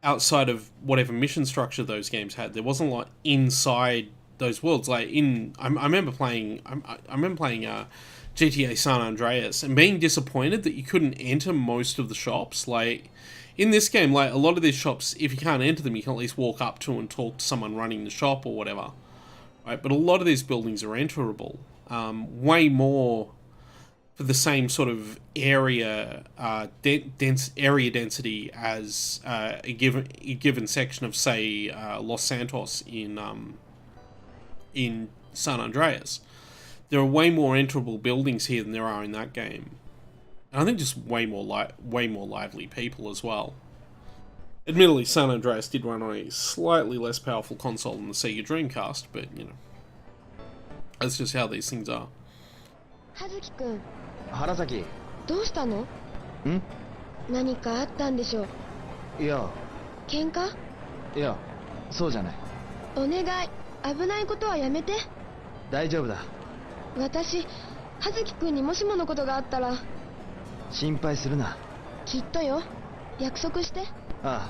outside of whatever mission structure those games had. There wasn't a lot inside those worlds. Like I remember playing GTA San Andreas and being disappointed that you couldn't enter most of the shops. Like, in this game, like, a lot of these shops, if you can't enter them, you can at least walk up to and talk to someone running the shop or whatever, right? But a lot of these buildings are enterable. Way more for the same sort of area area density as a given section of, say, Los Santos in San Andreas. There are way more enterable buildings here than there are in that game. And I think just way more lively people as well. Admittedly, San Andreas did run on a slightly less powerful console than the Sega Dreamcast, but, you know, that's just how these things are. Hazuki-kun, 原崎。どうしたの？ん？何かあったんでしょう？いや、喧嘩？いや、そうじゃない。お願い、危ないことはやめて。大丈夫だ。私、葉月くんにもしものことがあったら。心配するな。きっとよ。約束して。ああ。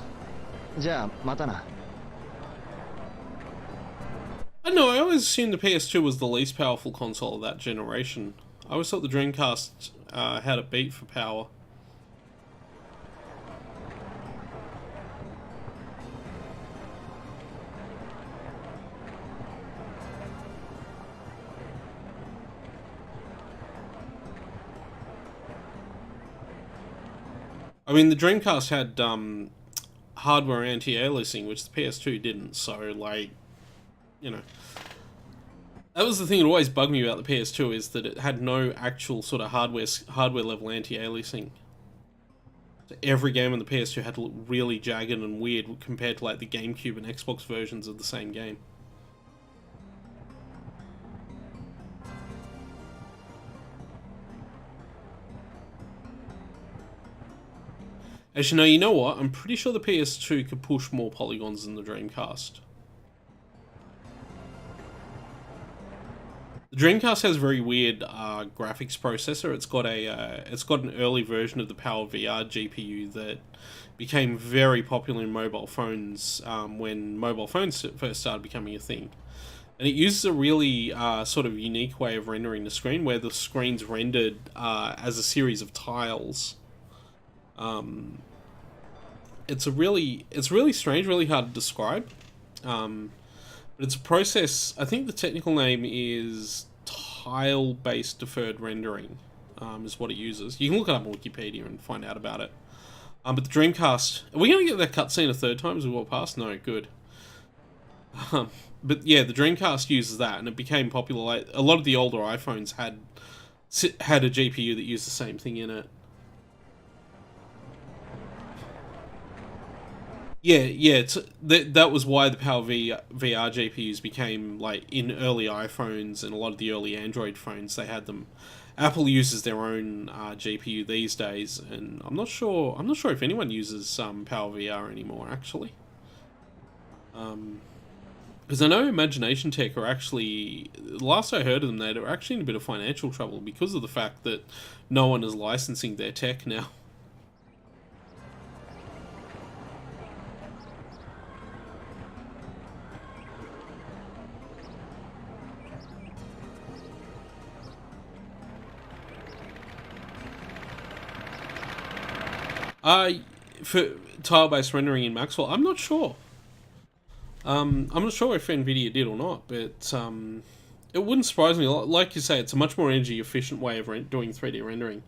じゃあ、またな。I don't know, I always assumed the PS2 was the least powerful console of that generation. I always thought the Dreamcast had it beat for power. I mean, the Dreamcast had hardware anti-aliasing, which the PS2 didn't, so, like, you know. That was the thing that always bugged me about the PS2, is that it had no actual sort of hardware level anti-aliasing. So every game on the PS2 had to look really jagged and weird compared to, like, the GameCube and Xbox versions of the same game. Actually, no, you know what? I'm pretty sure the PS2 could push more polygons than the Dreamcast. The Dreamcast has a very weird graphics processor. It's got an early version of the Power VR GPU that became very popular in mobile phones when mobile phones first started becoming a thing. And it uses a really sort of unique way of rendering the screen, where the screen's rendered as a series of tiles. It's really strange, really hard to describe. But it's a process. I think the technical name is tile-based deferred rendering. Is what it uses. You can look it up on Wikipedia and find out about it. But the Dreamcast, are we going to get that cutscene a third time as we walk past? No, good. But yeah, the Dreamcast uses that, and it became popular. Like, a lot of the older iPhones had a GPU that used the same thing in it. Yeah. That was why the VR GPUs became, like, in early iPhones and a lot of the early Android phones. They had them. Apple uses their own GPU these days, and I'm not sure if anyone uses PowerVR anymore, actually. Because I know Imagination Tech are actually, last I heard of them, they were actually in a bit of financial trouble because of the fact that no one is licensing their tech now. For tile-based rendering in Maxwell, I'm not sure. I'm not sure if Nvidia did or not, but it wouldn't surprise me. Like you say, it's a much more energy-efficient way of doing 3D rendering.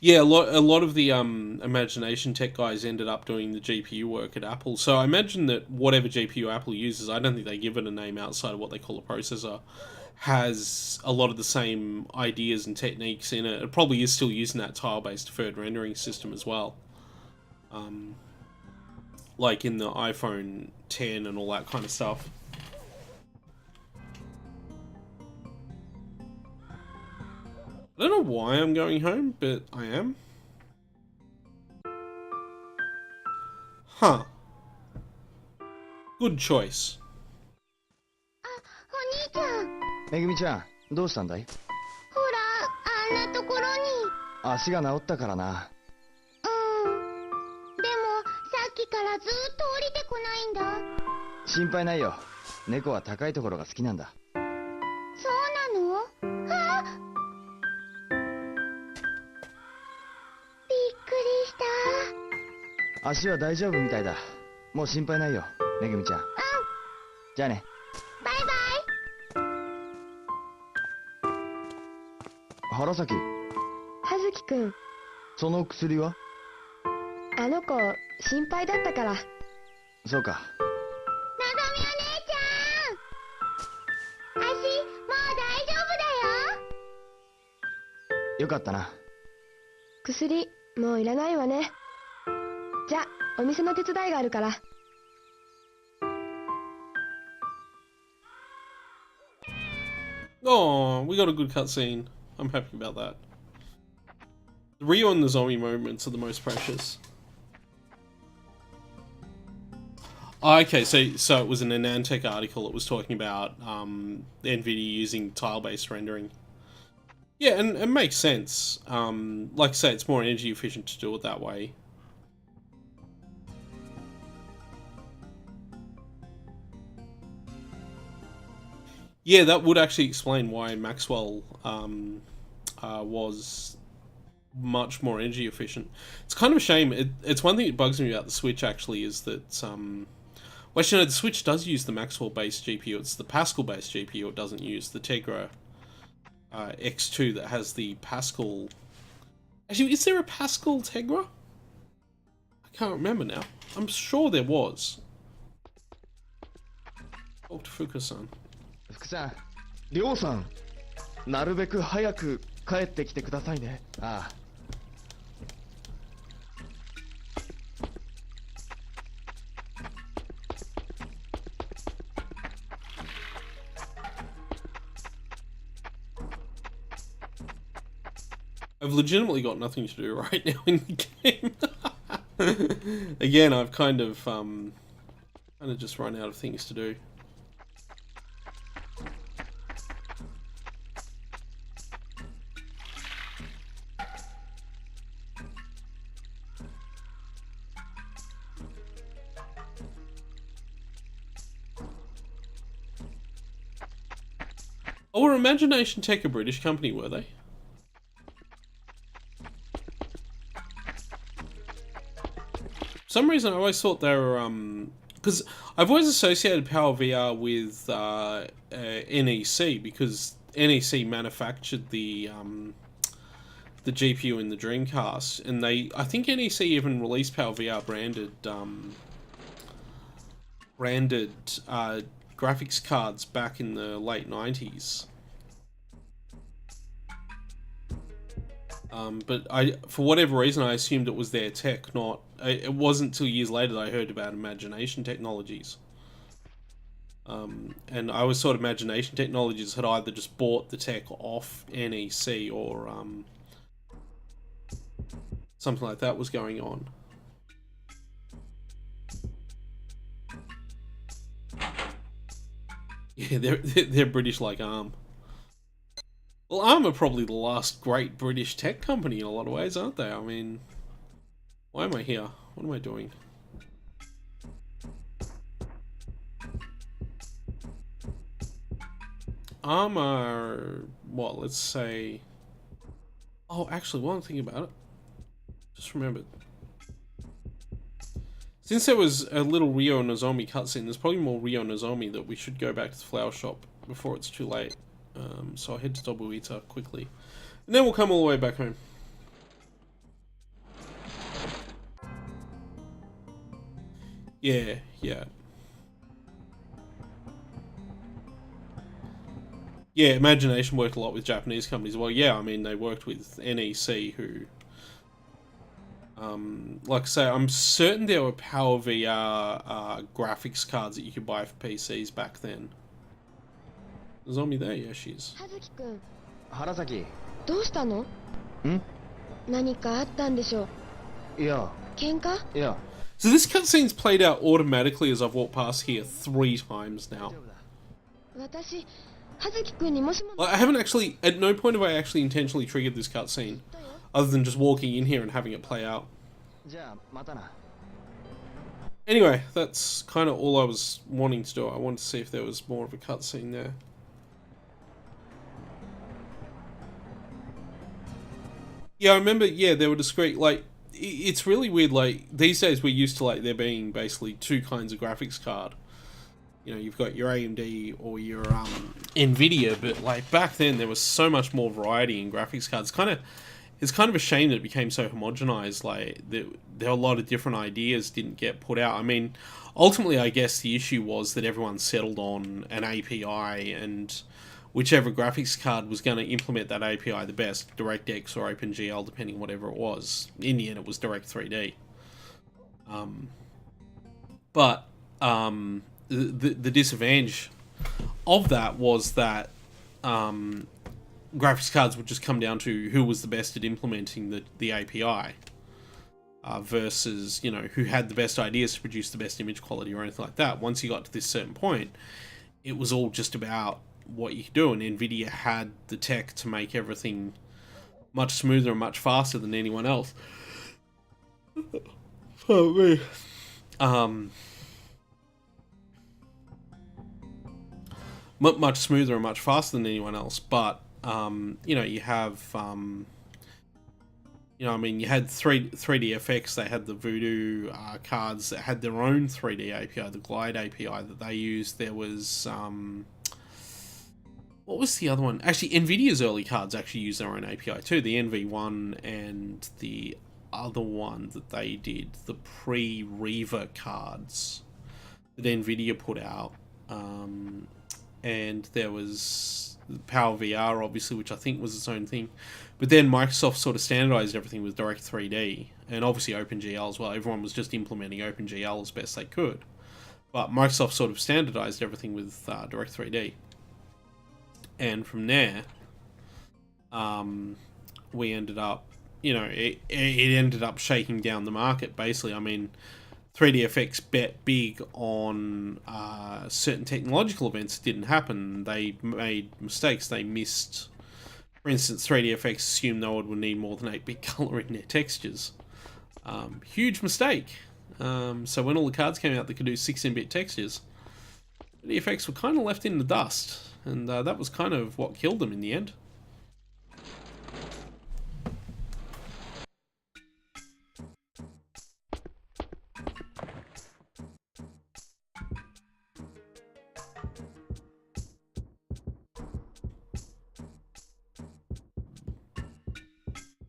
Yeah, a lot of the Imagination Tech guys ended up doing the GPU work at Apple. So I imagine that whatever GPU Apple uses, I don't think they give it a name outside of what they call a processor, has a lot of the same ideas and techniques in it. It probably is still using that tile-based deferred rendering system as well. Like in the iPhone 10 and all that kind of stuff. I don't know why I'm going home, but I am. Huh. Good choice. お兄ちゃん。めぐみちゃん、どうしたんだい？ほら、あんなところに。足が治ったからな。でも、さっきからずっと降りてこないんだ。心配ないよ。猫は高いところが好きなんだ。そうなの？あっ！びっくりした。足は大丈夫みたいだ。もう心配ないよ、めぐみちゃん。じゃあね。バイバイ。原崎。葉月くん、その薬は？あの子心配だったから。そうか。のぞみお姉ちゃん、足もう大丈夫だよ。よかったな。薬もういらないわね。じゃあお店の手伝いがあるから。Oh, we got a good cutscene. I'm happy about that. The Ryu and the zombie moments are the most precious. Oh, okay, so it was an Anantech article. It was talking about NVIDIA using tile-based rendering. Yeah, and it makes sense. Like I say, it's more energy efficient to do it that way. Yeah, that would actually explain why Maxwell was much more energy efficient. It's kind of a shame. It's one thing that bugs me about the Switch, actually, is that... well, actually, no, the Switch does use the Maxwell-based GPU. It's the Pascal-based GPU. It doesn't use the Tegra X2 that has the Pascal... Actually, is there a Pascal Tegra? I can't remember now. I'm sure there was. Talk to Fuka-san. 福さん、りょうさん、なるべく早く帰ってきてくださいね。ああ。I've legitimately got nothing to do right now in the game. Again, I've kind of just run out of things to do. Oh, were Imagination Tech a British company, were they? For some reason I always thought they were, because I've always associated Power VR with NEC, because NEC manufactured the GPU in the Dreamcast, and I think NEC even released Power VR branded graphics cards back in the late 90s. But for whatever reason, I assumed it was their tech, not... It wasn't until years later that I heard about Imagination Technologies. And I always thought Imagination Technologies had either just bought the tech off NEC or something like that was going on. Yeah, they're British like ARM. Well, ARM are probably the last great British tech company in a lot of ways, aren't they? I mean, why am I here? What am I doing? ARM are, what, let's say... Oh, actually, while I'm thinking about it, just remembered. Since there was a little Ryo Nozomi cutscene, there's probably more Ryo Nozomi that we should go back to the flower shop before it's too late. So I'll head to Dobuita quickly. And then we'll come all the way back home. Yeah. Yeah, Imagination worked a lot with Japanese companies. Well, yeah, I mean, they worked with NEC, who... like I say, I'm certain there were Power VR graphics cards that you could buy for PCs back then. Zombie there? Yeah, she is. 葉月くん、原崎。どうしたの？ん？何かあったんでしょう？いや。喧嘩？いや。So this cutscene's played out automatically as I've walked past here 3 times now. 私、葉月くんにもしも。 Like, I haven't actually, at no point have I actually intentionally triggered this cutscene, other than just walking in here and having it play out. じゃあまたな。 Anyway, that's kind of all I was wanting to do. I wanted to see if there was more of a cutscene there. Yeah, I remember, yeah, they were discrete, like, it's really weird, like, these days we're used to, like, there being basically 2 kinds of graphics card. You know, you've got your AMD or your, NVIDIA, but, like, back then there was so much more variety in graphics cards. It's kind of a shame that it became so homogenized, like, there were a lot of different ideas didn't get put out. I mean, ultimately, I guess the issue was that everyone settled on an API, and whichever graphics card was going to implement that API the best, DirectX or OpenGL, depending on whatever it was. In the end, it was Direct3D. But the disadvantage of that was that graphics cards would just come down to who was the best at implementing the API versus, you know, who had the best ideas to produce the best image quality or anything like that. Once you got to this certain point, it was all just about what you could do, and NVIDIA had the tech to make everything much smoother and much faster than anyone else. Much smoother and much faster than anyone else, but you know, you have you know, I mean, you had 3DFX, they had the Voodoo cards that had their own 3D API, the Glide API that they used. There was what was the other one? Actually, NVIDIA's early cards actually used their own API too. The NV1 and the other one that they did, the pre-Riva cards that NVIDIA put out. And there was Power VR, obviously, which I think was its own thing. But then Microsoft sort of standardized everything with Direct3D, and obviously OpenGL as well. Everyone was just implementing OpenGL as best they could. But Microsoft sort of standardized everything with Direct3D. And from there, we ended up, you know, it ended up shaking down the market, basically. I mean, 3DFX bet big on certain technological events that didn't happen. They made mistakes. They missed, for instance, 3DFX assumed no one would need more than 8-bit color in their textures. Huge mistake. So when all the cards came out that could do 16-bit textures, The effects were kind of left in the dust, and that was kind of what killed them in the end.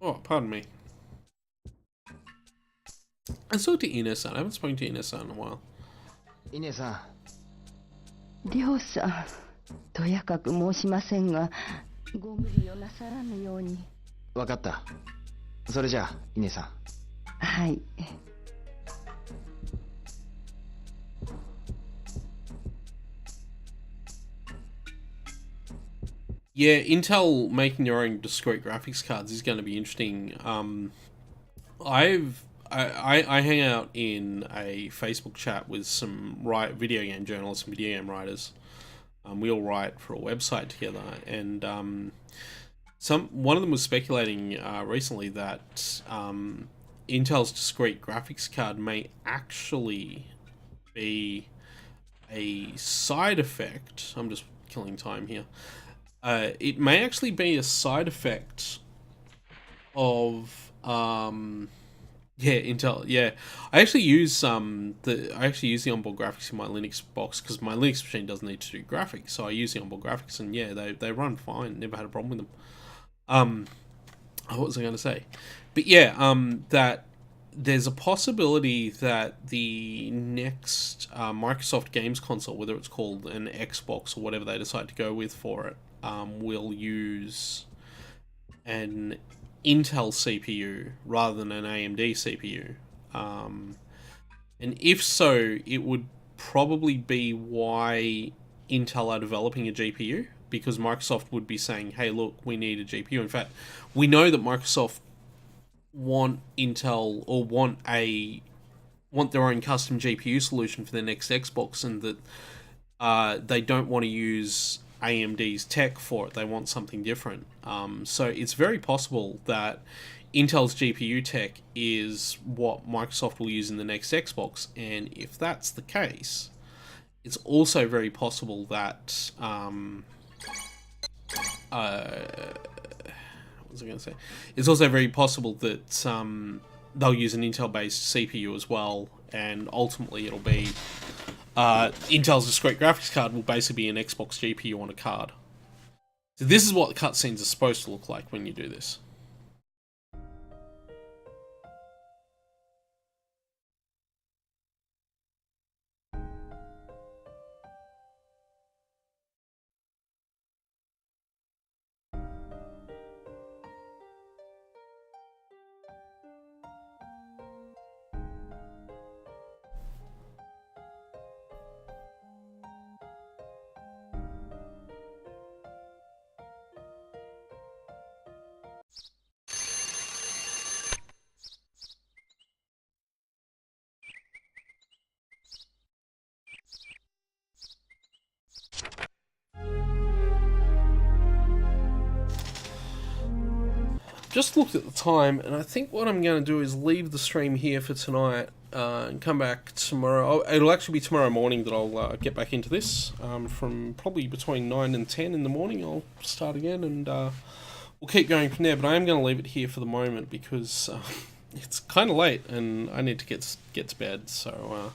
Oh, pardon me. I spoke to Ines-san. I haven't spoken to Ines-san in a while. イネさん、りょうさん、とやかく申しませんが、ご無理をなさらぬように。わかった。それじゃあ、イネさん。はい。Yeah, Intel making their own discrete graphics cards is going to be interesting. I hang out in a Facebook chat with some video game journalists and video game writers. We all write for a website together, and one of them was speculating recently that Intel's discrete graphics card may actually be a side effect. I'm just killing time here. It may actually be a side effect of Intel. Yeah, I actually use the onboard graphics in my Linux box because my Linux machine doesn't need to do graphics, so I use the onboard graphics, and yeah, they run fine. Never had a problem with them. What was I going to say? But yeah, that there's a possibility that the next Microsoft games console, whether it's called an Xbox or whatever they decide to go with for it, will use an Intel CPU rather than an AMD CPU. And if so, it would probably be why Intel are developing a GPU, because Microsoft would be saying, hey, look, we need a GPU. In fact, we know that Microsoft want Intel or want their own custom GPU solution for their next Xbox, and that they don't want to use AMD's tech for it. They want something different. So it's very possible that Intel's GPU tech is what Microsoft will use in the next Xbox, and if that's the case, it's also very possible that what was I going to say? It's also very possible that they'll use an Intel-based CPU as well, and ultimately it'll be Intel's discrete graphics card will basically be an Xbox GPU on a card. So this is what the cutscenes are supposed to look like when you do this. Just looked at the time, and I think what I'm going to do is leave the stream here for tonight and come back tomorrow. It'll actually be tomorrow morning that I'll get back into this. From probably between 9 and 10 in the morning, I'll start again, and we'll keep going from there. But I am going to leave it here for the moment because it's kind of late, and I need to get to bed. So,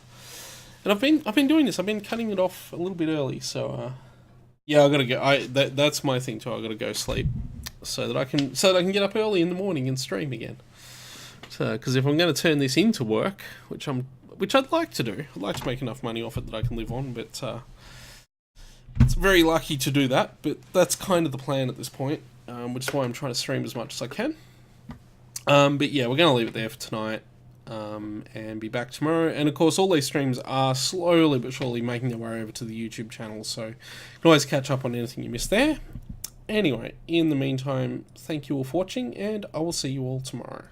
and I've been doing this. I've been cutting it off a little bit early. So, yeah, I gotta go. That's my thing too. I gotta go sleep. So that I can get up early in the morning and stream again. So, because if I'm going to turn this into work, which I'd like to do, I'd like to make enough money off it that I can live on. But it's very lucky to do that. But that's kind of the plan at this point, which is why I'm trying to stream as much as I can. But yeah, we're going to leave it there for tonight, and be back tomorrow. And of course, all these streams are slowly but surely making their way over to the YouTube channel, so you can always catch up on anything you missed there. Anyway, in the meantime, thank you all for watching, and I will see you all tomorrow.